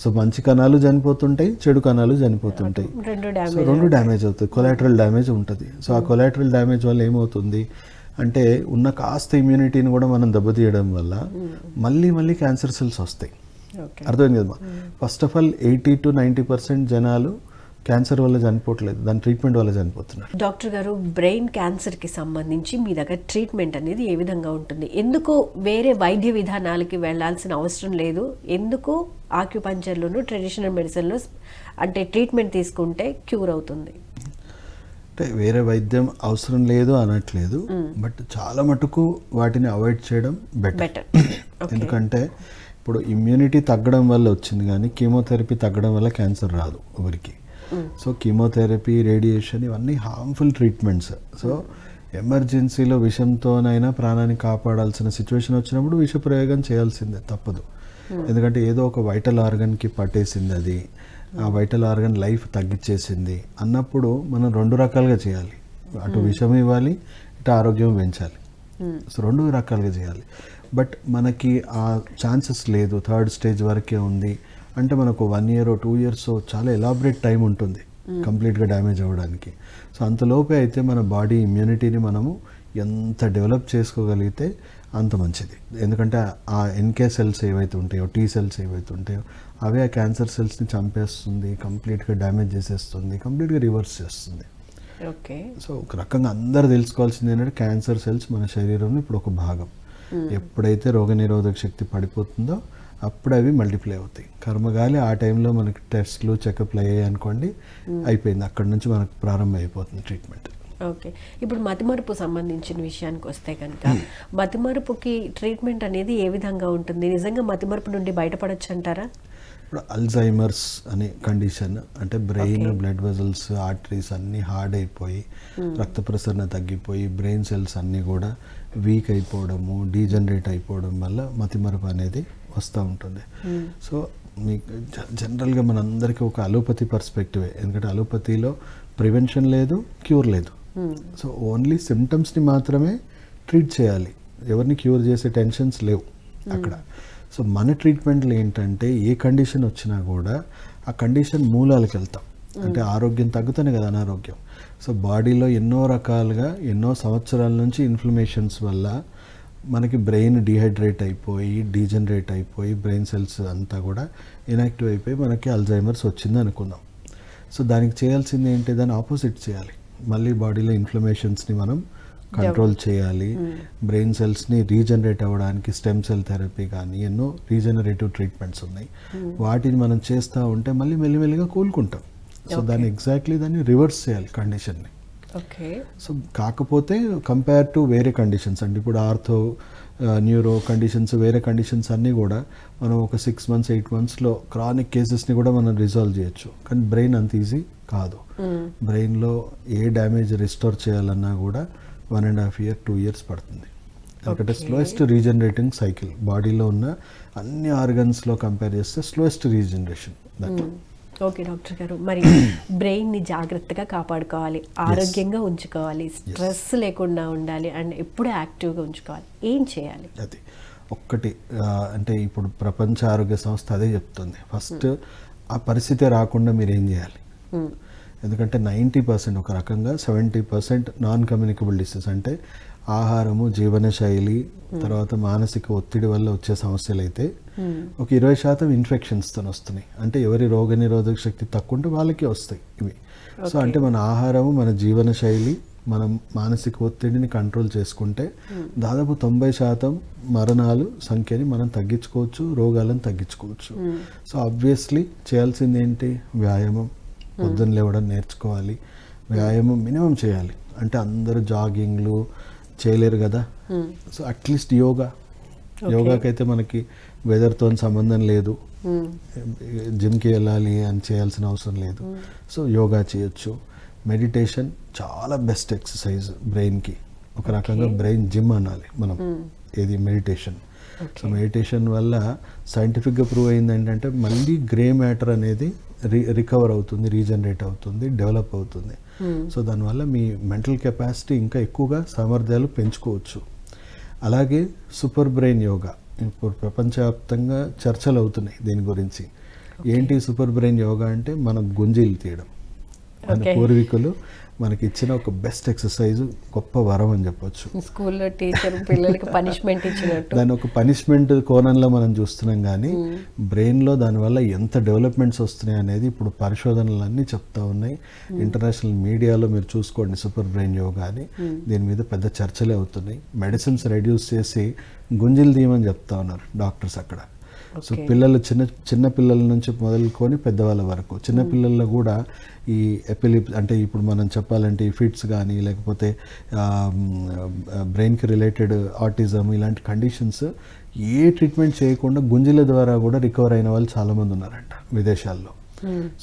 సో మంచి కణాలు చనిపోతుంటాయి, చెడు కణాలు చనిపోతుంటాయి. సో రెండు డ్యామేజ్ అవుతుంది, కొలాటరల్ డ్యామేజ్ ఉంటుంది. సో ఆ కొలాటరల్ డ్యామేజ్ వల్ల ఏమవుతుంది అంటే ఉన్న కాస్త ఇమ్యూనిటీని కూడా మనం దెబ్బతీయడం వల్ల మళ్ళీ మళ్ళీ క్యాన్సర్ సెల్స్ వస్తాయి. అర్థమైంది కదమ్మా. ఫస్ట్ ఆఫ్ ఆల్ 80 to 90% జనాలు క్యాన్సర్ వల్ల చనిపోవట్లేదు, దాని ట్రీట్మెంట్ వల్ల చనిపోతున్నారు. డాక్టర్ గారు, బ్రెయిన్ క్యాన్సర్కి సంబంధించి మీ దగ్గర ట్రీట్మెంట్ అనేది ఏ విధంగా ఉంటుంది? ఎందుకు వేరే వైద్య విధానాలకి వెళ్ళాల్సిన అవసరం లేదు? ఎందుకు ఆక్యుపంచర్లోను ట్రెడిషనల్ మెడిసిన్లో అంటే ట్రీట్మెంట్ తీసుకుంటే క్యూర్ అవుతుంది? అంటే వేరే వైద్యం అవసరం లేదు అనట్లేదు, బట్ చాలా మటుకు వాటిని అవాయిడ్ చేయడం బెటర్. ఎందుకంటే ఇప్పుడు ఇమ్యూనిటీ తగ్గడం వల్ల వచ్చింది, కానీ కీమోథెరపీ తగ్గడం వల్ల క్యాన్సర్ రాదు ఎవరికి. సో కీమోథెరపీ, రేడియేషన్ ఇవన్నీ హార్మ్ఫుల్ ట్రీట్మెంట్స్. సో ఎమర్జెన్సీలో విషంతోనైనా ప్రాణాన్ని కాపాడాల్సిన సిచ్యువేషన్ వచ్చినప్పుడు విష ప్రయోగం చేయాల్సిందే, తప్పదు. ఎందుకంటే ఏదో ఒక వైటల్ ఆర్గన్కి పట్టేసింది, అది ఆ వైటల్ ఆర్గన్ లైఫ్ తగ్గించేసింది అన్నప్పుడు మనం రెండు రకాలుగా చేయాలి. అటు విషం ఇవ్వాలి, ఇటు ఆరోగ్యం పెంచాలి. సో రెండు రకాలుగా చేయాలి. బట్ మనకి ఆ ఛాన్సెస్ లేదు, థర్డ్ స్టేజ్ వరకే ఉంది అంటే మనకు 1 year or 2 years చాలా ఎలాబరేట్ టైం ఉంటుంది కంప్లీట్గా డ్యామేజ్ అవ్వడానికి. సో అంతలోపే అయితే మన బాడీ ఇమ్యూనిటీని మనము ఎంత డెవలప్ చేసుకోగలిగితే అంత మంచిది. ఎందుకంటే ఆ ఎన్కే సెల్స్ ఏవైతే ఉంటాయో, టీ సెల్స్ ఏవైతే ఉంటాయో అవే ఆ క్యాన్సర్ సెల్స్ని చంపేస్తుంది, కంప్లీట్గా డ్యామేజ్ చేసేస్తుంది, కంప్లీట్గా రివర్స్ చేస్తుంది. ఓకే. సో ఒక రకంగా అందరూ తెలుసుకోవాల్సింది ఏంటంటే క్యాన్సర్ సెల్స్ మన శరీరంలో ఇప్పుడు ఒక భాగం. ఎప్పుడైతే రోగనిరోధక శక్తి పడిపోతుందో అప్పుడు అవి మల్టిప్లై అవుతాయి. కర్మగాలి ఆ టైంలో మనకి టెస్ట్లు, చెకప్లు అయ్యాయి అనుకోండి, అయిపోయింది. అక్కడి నుంచి మనకు ప్రారంభం అయిపోతుంది ట్రీట్మెంట్. ఓకే. ఇప్పుడు మతిమరుపు సంబంధించిన విషయానికి వస్తే కనుక మతిమరుపుకి ట్రీట్మెంట్ అనేది ఏ విధంగా ఉంటుంది? నిజంగా మతిమరుపు నుండి బయటపడచ్చు అంటారా? ఇప్పుడు అల్జైమర్స్ అనే కండిషన్ అంటే బ్రెయిన్, బ్లడ్ వెజల్స్, ఆర్టరీస్ అన్నీ హార్డ్ అయిపోయి రక్త ప్రసరణ తగ్గిపోయి బ్రెయిన్ సెల్స్ అన్నీ కూడా వీక్ అయిపోవడము, డీజనరేట్ అయిపోవడం వల్ల మతిమరుపు అనేది వస్తూ ఉంటుంది. సో మీకు జనరల్గా మనందరికీ ఒక అలోపతి పర్స్పెక్టివే, ఎందుకంటే అలోపతిలో ప్రివెన్షన్ లేదు, క్యూర్ లేదు. సో ఓన్లీ సిమ్టమ్స్ని మాత్రమే ట్రీట్ చేయాలి, ఎవరిని క్యూర్ చేసే టెన్షన్స్ లేవు అక్కడ. సో మన ట్రీట్మెంట్లు ఏంటంటే ఏ కండిషన్ వచ్చినా కూడా ఆ కండిషన్ మూలాలకు వెళ్తాం. అంటే ఆరోగ్యం తగ్గుతానే కదా అనారోగ్యం. సో బాడీలో ఎన్నో రకాలుగా ఎన్నో సంవత్సరాల నుంచి ఇన్ఫ్లమేషన్స్ వల్ల మనకి బ్రెయిన్ డీహైడ్రేట్ అయిపోయి, డీజనరేట్ అయిపోయి, బ్రెయిన్ సెల్స్ అంతా కూడా ఇన్యాక్టివ్ అయిపోయి మనకి అల్జైమర్స్ వచ్చింది అనుకుందాం. సో దానికి చేయాల్సింది ఏంటి? దాన్ని ఆపోజిట్ చేయాలి. మళ్ళీ బాడీలో ఇన్ఫ్లమేషన్స్ని మనం కంట్రోల్ చేయాలి. బ్రెయిన్ సెల్స్ని రీజనరేట్ అవ్వడానికి స్టెమ్ సెల్ థెరపీ కానీ ఎన్నో రీజనరేటివ్ ట్రీట్మెంట్స్ ఉన్నాయి. వాటిని మనం చేస్తూ ఉంటే మళ్ళీ మెల్లిమెల్లిగా కోలుకుంటాం. సో దాన్ని ఎగ్జాక్ట్లీ దాన్ని రివర్స్ చేయాలి కండిషన్ని. ఓకే. సో కాకపోతే కంపేర్ టు వేరే కండిషన్స్ అంటే ఇప్పుడు ఆర్థో, న్యూరో కండిషన్స్, వేరే కండిషన్స్ అన్నీ కూడా మనం ఒక 6 months 8 monthsలో క్రానిక్ కేసెస్ని కూడా మనం రిజాల్వ్ చేయొచ్చు. కానీ బ్రెయిన్ అంత ఈజీ కాదు. బ్రెయిన్లో ఏ డ్యామేజ్ రిస్టోర్ చేయాలన్నా కూడా 1.5 year 2 years పడుతుంది. ఎందుకంటే స్లోయెస్ట్ రీజనరేటింగ్ సైకిల్ బాడీలో ఉన్న అన్ని ఆర్గన్స్లో కంపేర్ చేస్తే స్లోయెస్ట్ రీజనరేషన్. ఓకే డాక్టర్ గారు, మరి బ్రెయిన్ని జాగ్రత్తగా కాపాడుకోవాలి, ఆరోగ్యంగా ఉంచుకోవాలి, స్ట్రెస్ లేకుండా ఉండాలి అండ్ ఎప్పుడూ యాక్టివ్గా ఉంచుకోవాలి, ఏం చేయాలి? అది ఒక్కటి అంటే ఇప్పుడు ప్రపంచ ఆరోగ్య సంస్థ అదే చెప్తుంది. ఫస్ట్ ఆ పరిస్థితి రాకుండా మీరు ఏం చేయాలి? ఎందుకంటే 90% ఒక రకంగా 70% నాన్ కమ్యూనికబుల్ డిసీజ్ అంటే ఆహారము, జీవనశైలి, తర్వాత మానసిక ఒత్తిడి వల్ల వచ్చే సమస్యలు అయితే ఒక 20% ఇన్ఫెక్షన్స్తో వస్తున్నాయి. అంటే ఎవరి రోగ నిరోధక శక్తి తక్కువ ఉంటే వాళ్ళకి వస్తాయి ఇవి. సో అంటే మన ఆహారము, మన జీవనశైలి, మనం మానసిక ఒత్తిడిని కంట్రోల్ చేసుకుంటే దాదాపు 90% మరణాలు సంఖ్యని మనం తగ్గించుకోవచ్చు, రోగాలను తగ్గించుకోవచ్చు. సో ఆబ్వియస్లీ చేయాల్సింది ఏంటి? వ్యాయామం. పొద్దున్న లేవడం నేర్చుకోవాలి, వ్యాయామం మినిమం చేయాలి. అంటే అందరూ జాగింగ్లు చేయలేరు కదా. సో అట్లీస్ట్ యోగాకైతే మనకి వెదర్తో సంబంధం లేదు, జిమ్కి వెళ్ళాలి అని చేయాల్సిన అవసరం లేదు. సో యోగా చేయొచ్చు. మెడిటేషన్ చాలా బెస్ట్ ఎక్సర్సైజ్ బ్రెయిన్కి. ఒక రకంగా బ్రెయిన్ జిమ్ అనాలి మనం, ఏది మెడిటేషన్. సో మెడిటేషన్ వల్ల సైంటిఫిక్గా ప్రూవ్ అయింది ఏంటంటే మళ్ళీ గ్రే మ్యాటర్ అనేది రికవర్ అవుతుంది, రీజనరేట్ అవుతుంది, డెవలప్ అవుతుంది. సో దానివల్ల మీ మెంటల్ కెపాసిటీ ఇంకా ఎక్కువగా సామర్థ్యాలు పెంచుకోవచ్చు. అలాగే సూపర్ బ్రెయిన్ యోగా ఇప్పుడు ప్రపంచవ్యాప్తంగా చర్చలు అవుతున్నాయి దీని గురించి. ఏంటి సూపర్ బ్రెయిన్ యోగా అంటే మన గుంజీలు తీయడం. మన పూర్వీకులు మనకి ఇచ్చిన ఒక బెస్ట్ ఎక్సర్సైజ్, గొప్ప వరం అని చెప్పొచ్చు. స్కూల్లో టీచర్ పిల్లలకి పనిష్మెంట్ ఇచ్చినట్టు దాని ఒక పనిష్మెంట్ కోణంలో మనం చూస్తున్నాం. కానీ బ్రెయిన్లో దానివల్ల ఎంత డెవలప్మెంట్స్ వస్తున్నాయి అనేది ఇప్పుడు పరిశోధనలు అన్నీ చెప్తా ఉన్నాయి. ఇంటర్నేషనల్ మీడియాలో మీరు చూసుకోండి సూపర్ బ్రెయిన్ యోగా అని, దీని మీద పెద్ద చర్చలే అవుతున్నాయి. మెడిసిన్స్ రెడ్యూస్ చేసి గుంజీలు తీయమని చెప్తా ఉన్నారు డాక్టర్స్ అక్కడ. సో పిల్లలు చిన్న పిల్లల నుంచి మొదలుకొని పెద్దవాళ్ళ వరకు, చిన్నపిల్లల్లో కూడా ఈ ఎపిలిప్స్ అంటే ఇప్పుడు మనం చెప్పాలంటే ఈ ఫిట్స్ కానీ లేకపోతే బ్రెయిన్కి రిలేటెడ్ ఆటిజం ఇలాంటి కండిషన్స్ ఏ ట్రీట్మెంట్ చేయకుండా గుంజీల ద్వారా కూడా రికవర్ అయిన వాళ్ళు చాలామంది ఉన్నారంట విదేశాల్లో.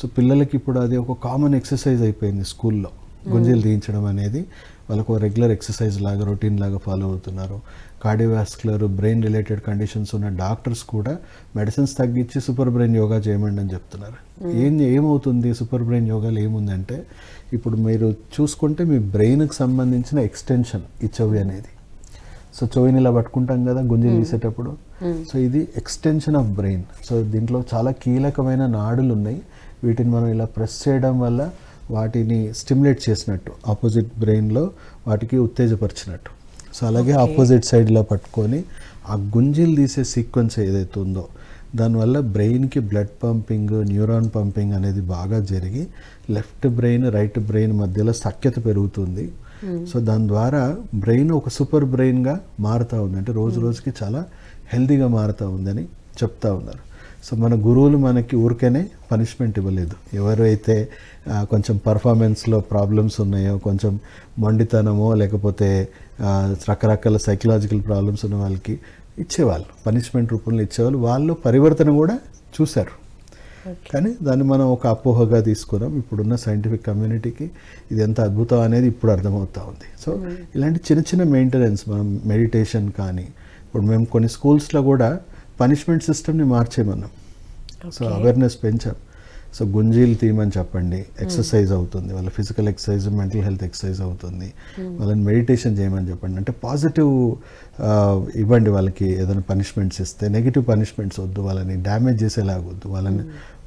సో పిల్లలకి ఇప్పుడు అది ఒక కామన్ ఎక్సర్సైజ్ అయిపోయింది స్కూల్లో. గుంజీలు తీయించడం అనేది వాళ్ళకు రెగ్యులర్ ఎక్సర్సైజ్ లాగా, రొటీన్ లాగా ఫాలో అవుతున్నారు. కార్డియోవాస్కులర్, బ్రెయిన్ రిలేటెడ్ కండిషన్స్ ఉన్న డాక్టర్స్ కూడా మెడిసిన్స్ తగ్గించి సూపర్ బ్రెయిన్ యోగా చేయమండి అని చెప్తున్నారు. ఏమవుతుంది సూపర్ బ్రెయిన్ యోగాలో ఏముందంటే, ఇప్పుడు మీరు చూసుకుంటే మీ బ్రెయిన్కి సంబంధించిన ఎక్స్టెన్షన్ ఈ చెవి అనేది. సో చెవిని ఇలా పట్టుకుంటాం కదా గుంజీలు తీసేటప్పుడు. సో ఇది ఎక్స్టెన్షన్ ఆఫ్ బ్రెయిన్. సో దీంట్లో చాలా కీలకమైన నాడులు ఉన్నాయి. వీటిని మనం ఇలా ప్రెస్ చేయడం వల్ల వాటిని స్టిమ్యులేట్ చేసినట్టు, ఆపోజిట్ బ్రెయిన్లో వాటికి ఉత్తేజపరిచినట్టు. సో అలాగే ఆపోజిట్ సైడ్లో పట్టుకొని ఆ గుంజీలు తీసే సీక్వెన్స్ ఏదైతే ఉందో దానివల్ల బ్రెయిన్కి బ్లడ్ పంపింగ్, న్యూరాన్ పంపింగ్ అనేది బాగా జరిగి లెఫ్ట్ బ్రెయిన్ రైట్ బ్రెయిన్ మధ్యలో సఖ్యత పెరుగుతుంది. సో దాని ద్వారా బ్రెయిన్ ఒక సూపర్ బ్రెయిన్గా మారుతూ ఉంది. అంటే రోజు రోజుకి చాలా హెల్తీగా మారుతూ ఉందని చెప్తా ఉన్నారు. సో మన గురువులు మనకి ఊరికేనే పనిష్మెంట్ ఇవ్వలేదు. ఎవరైతే కొంచెం పర్ఫార్మెన్స్లో ప్రాబ్లమ్స్ ఉన్నాయో, కొంచెం మొండితనమో లేకపోతే రకరకాల సైకలాజికల్ ప్రాబ్లమ్స్ ఉన్న వాళ్ళకి ఇచ్చేవాళ్ళు, పనిష్మెంట్ రూపంలో ఇచ్చేవాళ్ళు. వాళ్ళు పరివర్తన కూడా చూశారు. కానీ దాన్ని మనం ఒక అపోహగా తీసుకున్నాం. ఇప్పుడున్న సైంటిఫిక్ కమ్యూనిటీకి ఇది ఎంత అద్భుతం అనేది ఇప్పుడు అర్థమవుతూ ఉంది. సో ఇలాంటి చిన్న చిన్న మెయింటెనెన్స్, మనం మెడిటేషన్ కానీ, ఇప్పుడు మేము కొన్ని స్కూల్స్లో కూడా పనిష్మెంట్ సిస్టమ్ని మార్చేమన్నాం. సో అవేర్నెస్ పెంచాం. సో గుంజీలు తీయమని చెప్పండి, ఎక్సర్సైజ్ అవుతుంది, వాళ్ళ physical exercise, mental health exercise అవుతుంది. వాళ్ళని మెడిటేషన్ చేయమని చెప్పండి. అంటే పాజిటివ్ ఇవ్వండి వాళ్ళకి. ఏదైనా పనిష్మెంట్స్ ఇస్తే నెగిటివ్ పనిష్మెంట్స్ వద్దు, వాళ్ళని డ్యామేజ్ చేసేలాగొద్దు,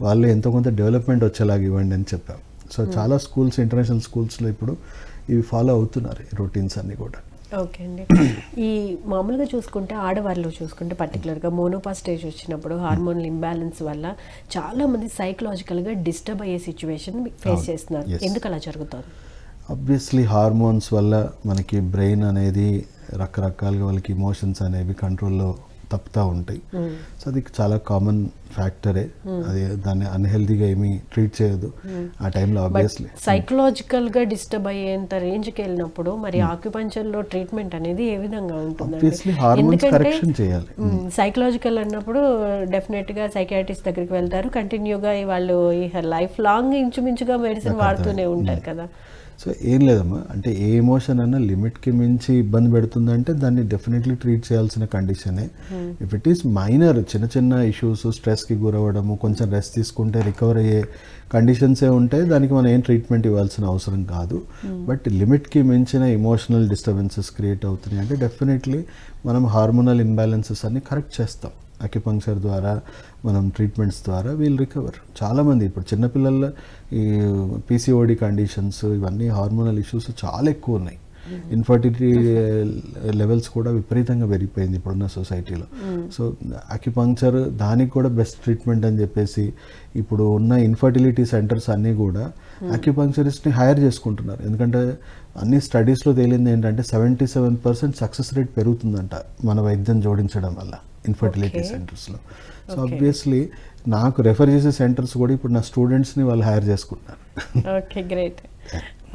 వాళ్ళు ఎంతో కొంత డెవలప్మెంట్ వచ్చేలాగా ఇవ్వండి అని చెప్పాం. సో చాలా స్కూల్స్, ఇంటర్నేషనల్ స్కూల్స్లో ఇప్పుడు ఇవి ఫాలో అవుతున్నారు, ఈ రొటీన్స్ అన్నీ కూడా. ఓకే అండి. ఈ మామూలుగా చూసుకుంటే ఆడవారిలో చూసుకుంటే పర్టికులర్గా మోనోపాజ్ స్టేజ్ వచ్చినప్పుడు హార్మోనల్ ఇంబ్యాలెన్స్ వల్ల చాలా మంది సైకలాజికల్గా డిస్టర్బ్ అయ్యే సిచ్యువేషన్ ఫేస్ చేస్తున్నారు. ఎందుకు అలా జరుగుతుంది? ఆబ్వియస్లీ హార్మోన్స్ వల్ల మనకి బ్రెయిన్ అనేది రకరకాలుగా వాళ్ళకి ఇమోషన్స్ అనేవి కంట్రోల్లో తప్పుతూ ఉంటాయి. సో అది చాలా కామన్ ఫ్యాక్టరే. అది దాన్ని అన్హెల్దీగా ఏమీ ట్రీట్ చేయదు ఆ టైంలో. ఆబ్వియస్లీ సైకలాజికల్గా డిస్టర్బ్ అయ్యేంత రేంజ్కి వెళ్ళినప్పుడు మరి ఆక్యుపంచర్లో ట్రీట్మెంట్ అనేది ఏ విధంగా ఉంటుంది? ఎందుకంటే సైకలాజికల్ అన్నప్పుడు డెఫినెట్గా సైకియాట్రిస్ట్ దగ్గరికి వెళ్తారు, కంటిన్యూగా వాళ్ళు లైఫ్ లాంగ్ ఇంచుమించుగా మెడిసిన్ వాడుతూనే ఉంటారు కదా. సో ఏం లేదమ్మా, అంటే ఏ ఎమోషన్ అన్నా లిమిట్కి మించి ఇబ్బంది పెడుతుందంటే దాన్ని డెఫినెట్లీ ట్రీట్ చేయాల్సిన కండిషనే. ఇఫ్ ఇట్ ఈస్ మైనర్, చిన్న చిన్న ఇష్యూస్, స్ట్రెస్కి గురవ్వడము, కొంచెం రెస్ట్ తీసుకుంటే రికవర్ అయ్యే కండిషన్సే ఉంటాయి, దానికి మనం ఏం ట్రీట్మెంట్ ఇవ్వాల్సిన అవసరం కాదు. బట్ లిమిట్కి మించిన ఎమోషనల్ డిస్టర్బెన్సెస్ క్రియేట్ అవుతున్నాయి అంటే డెఫినెట్లీ మనం హార్మోనల్ ఇంబ్యాలెన్సెస్ అన్ని కరెక్ట్ చేస్తాం. అక్యుపంక్చర్ ద్వారా, మనం ట్రీట్మెంట్స్ ద్వారా వీల్ రికవర్. చాలామంది ఇప్పుడు చిన్నపిల్లల ఈ పీసీఓడి కండిషన్స్, ఇవన్నీ హార్మోనల్ ఇష్యూస్ చాలా ఎక్కువ ఉన్నాయి. ఇన్ఫర్టిలిటీ లెవెల్స్ కూడా విపరీతంగా పెరిగిపోయింది ఇప్పుడున్న సొసైటీలో. సో అక్యుపంక్చర్ దానికి కూడా బెస్ట్ ట్రీట్మెంట్ అని చెప్పేసి ఇప్పుడు ఉన్న ఇన్ఫర్టిలిటీ సెంటర్స్ అన్నీ కూడా అక్యుపంక్చరిస్ట్ని హైర్ చేసుకుంటున్నారు. ఎందుకంటే అన్ని స్టడీస్లో తేలింది ఏంటంటే 77% సక్సెస్ రేట్ పెరుగుతుందంట మన వైద్యం జోడించడం వల్ల ఇన్ఫర్టిలిటీ సెంటర్స్లో. సో ఆబ్వియస్లీ నాకు రెఫర్ చేసే సెంటర్స్ కూడా ఇప్పుడు నా స్టూడెంట్స్ని వాళ్ళు హైర్ చేసుకుంటున్నారు. Okay, great.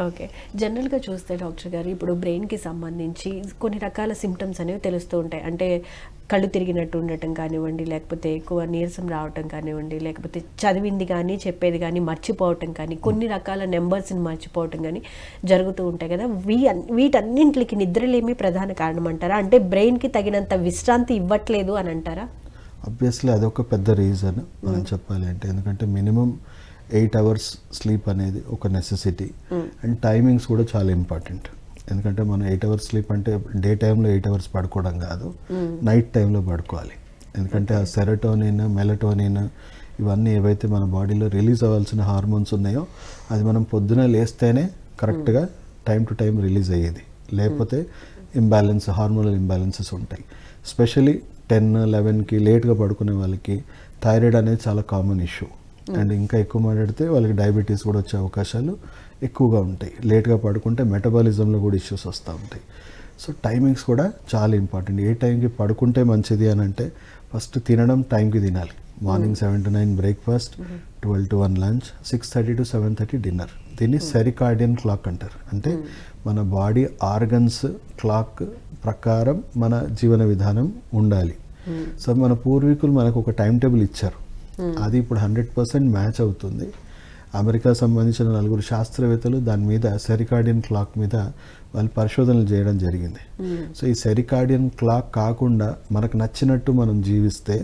ఓకే, జనరల్గా చూస్తే డాక్టర్ గారు ఇప్పుడు బ్రెయిన్కి సంబంధించి కొన్ని రకాల సిమ్టమ్స్ అనేవి తెలుస్తూ ఉంటాయి. అంటే కళ్ళు తిరిగినట్టు ఉండటం కానివ్వండి, లేకపోతే ఎక్కువ నీరసం రావటం కానివ్వండి, లేకపోతే చదివింది కానీ చెప్పేది కానీ మర్చిపోవటం కానీ, కొన్ని రకాల నెంబర్స్ని మర్చిపోవటం కానీ జరుగుతూ ఉంటాయి కదా. వీటన్నింటికి నిద్రలేమి ప్రధాన కారణం అంటారా? అంటే బ్రెయిన్కి తగినంత విశ్రాంతి ఇవ్వట్లేదు అని అంటారా? ఆబ్వియస్లీ అదొక పెద్ద రీజన్ మనం చెప్పాలి అంటే. ఎందుకంటే మినిమం 8 hours స్లీప్ అనేది ఒక నెసెసిటీ. అండ్ టైమింగ్స్ కూడా చాలా ఇంపార్టెంట్. ఎందుకంటే మనం 8 hours స్లీప్ అంటే డే టైంలో 8 hours పడుకోవడం కాదు, నైట్ టైంలో పడుకోవాలి. ఎందుకంటే ఆ సెరటోనిన్, మెలటోనిన్ ఇవన్నీ ఏవైతే మన బాడీలో రిలీజ్ అవ్వాల్సిన హార్మోన్స్ ఉన్నాయో అది మనం పొద్దున లేస్తేనే కరెక్ట్గా టైం టు టైం రిలీజ్ అయ్యేది. లేకపోతే ఇంబ్యాలెన్స్, హార్మోనల్ ఇంబ్యాలెన్సెస్ ఉంటాయి. స్పెషలీ 10-11కి లేట్గా పడుకునే వాళ్ళకి థైరాయిడ్ అనేది చాలా కామన్ ఇష్యూ. అండ్ ఇంకా ఎక్కువ మాట్లాడితే వాళ్ళకి డయాబెటీస్ కూడా వచ్చే అవకాశాలు ఎక్కువగా ఉంటాయి. లేట్గా పడుకుంటే మెటబాలిజంలో కూడా ఇష్యూస్ వస్తూ ఉంటాయి. సో టైమింగ్స్ కూడా చాలా ఇంపార్టెంట్. ఏ టైంకి పడుకుంటే మంచిది అని అంటే ఫస్ట్ తినడం టైంకి తినాలి. Morning 7 to 9 breakfast, 12 to 1 lunch, 6:30 to 7:30 dinner. దీన్ని సెరికార్డియన్ క్లాక్ అంటారు. అంటే మన బాడీ ఆర్గన్స్ క్లాక్ ప్రకారం మన జీవన విధానం ఉండాలి. సో మన పూర్వీకులు మనకు ఒక టైం టేబుల్ ఇచ్చారు, అది ఇప్పుడు 100% మ్యాచ్ అవుతుంది. అమెరికా సంబంధించిన 4 శాస్త్రవేత్తలు దాని మీద సెరికార్డియన్ క్లాక్ మీద వాళ్ళు పరిశోధనలు చేయడం జరిగింది. సో ఈ సెరికార్డియన్ క్లాక్ కాకుండా మనకు నచ్చినట్టు మనం జీవిస్తే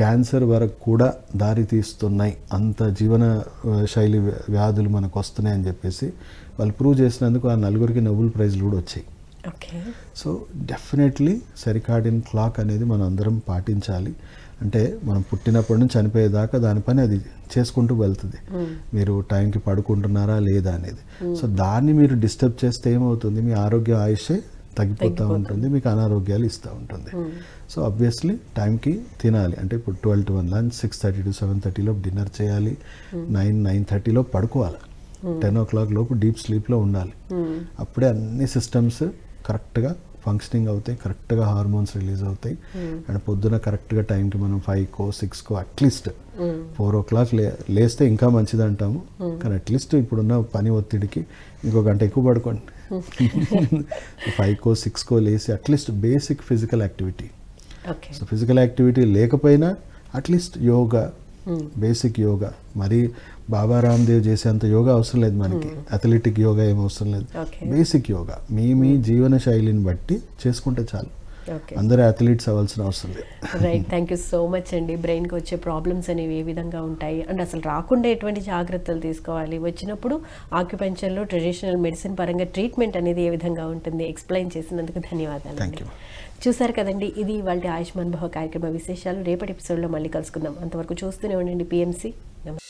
క్యాన్సర్ వరకు కూడా దారి తీస్తున్నాయి, అంత జీవన శైలి వ్యాధులు మనకు వస్తున్నాయి అని చెప్పేసి వాళ్ళు ప్రూవ్ చేసినందుకు ఆ 4కి నోబెల్ ప్రైజ్లు కూడా వచ్చాయి. సో డెఫినెట్లీ సెరికార్డియన్ క్లాక్ అనేది మనం అందరం పాటించాలి. అంటే మనం పుట్టినప్పటి నుంచి చనిపోయేదాకా దాని పని అది చేసుకుంటూ వెళ్తుంది. మీరు టైంకి పడుకుంటున్నారా లేదా అనేది. సో దాన్ని మీరు డిస్టర్బ్ చేస్తే ఏమవుతుంది, మీ ఆరోగ్య ఆయుషే తగ్గిపోతూ ఉంటుంది, మీకు అనారోగ్యాలు ఇస్తూ ఉంటుంది. సో ఆబ్వియస్లీ టైంకి తినాలి. అంటే ఇప్పుడు 12 to 1 లంచ్, 6:30 to 7:30 డిన్నర్ చేయాలి, 9-9:30 పడుకోవాలి, 10 o'clock లోపు డీప్ స్లీప్లో ఉండాలి. అప్పుడే అన్ని సిస్టమ్స్ కరెక్ట్గా ఫంక్షనింగ్ అవుతాయి, కరెక్ట్గా హార్మోన్స్ రిలీజ్ అవుతాయి. అండ్ పొద్దున కరెక్ట్గా టైంకి మనం 5కో 6కో అట్లీస్ట్ 4 o'clock లేస్తే ఇంకా మంచిది అంటాము. కానీ అట్లీస్ట్ ఇప్పుడున్న పని ఒత్తిడికి ఇంకో గంట ఎక్కువ పడుకోండి. 5కో 6కో లేసి at least basic physical activity. So physical activity లేకపోయినా అట్లీస్ట్ యోగా, బేసిక్ యోగా, మరి బాబా రామ్దేవ్ చేసేంత యోగా అవసరం లేదు మనకి, అథ్లెటిక్ యోగా ఏం అవసరం లేదు. బేసిక్ యోగా మీ జీవన శైలిని బట్టి చేసుకుంటే చాలు. అందరూ అథ్లీట్స్ అవ్వాల్సిన అవసరం లేదు. Right, thank you so much అండి. బ్రెయిన్కి వచ్చే ప్రాబ్లమ్స్ అనేవి ఏ విధంగా ఉంటాయి అండ్ అసలు రాకుండా ఎటువంటి జాగ్రత్తలు తీసుకోవాలి, వచ్చినప్పుడు ఆక్యుపెంచర్లో ట్రెడిషనల్ మెడిసిన్ పరంగా ట్రీట్మెంట్ అనేది ఏ విధంగా ఉంటుంది ఎక్స్ప్లెయిన్ చేసినందుకు ధన్యవాదాలు. చూసారు కదండి, ఇది ఇవాళ ఆయుష్మాన్ భవ కార్యక్రమ విశేషాలు. రేపటి ఎపిసోడ్లో మళ్ళీ కలుసుకుందాం. అంతవరకు చూస్తూనే ఉండండి PMC. నమస్తే.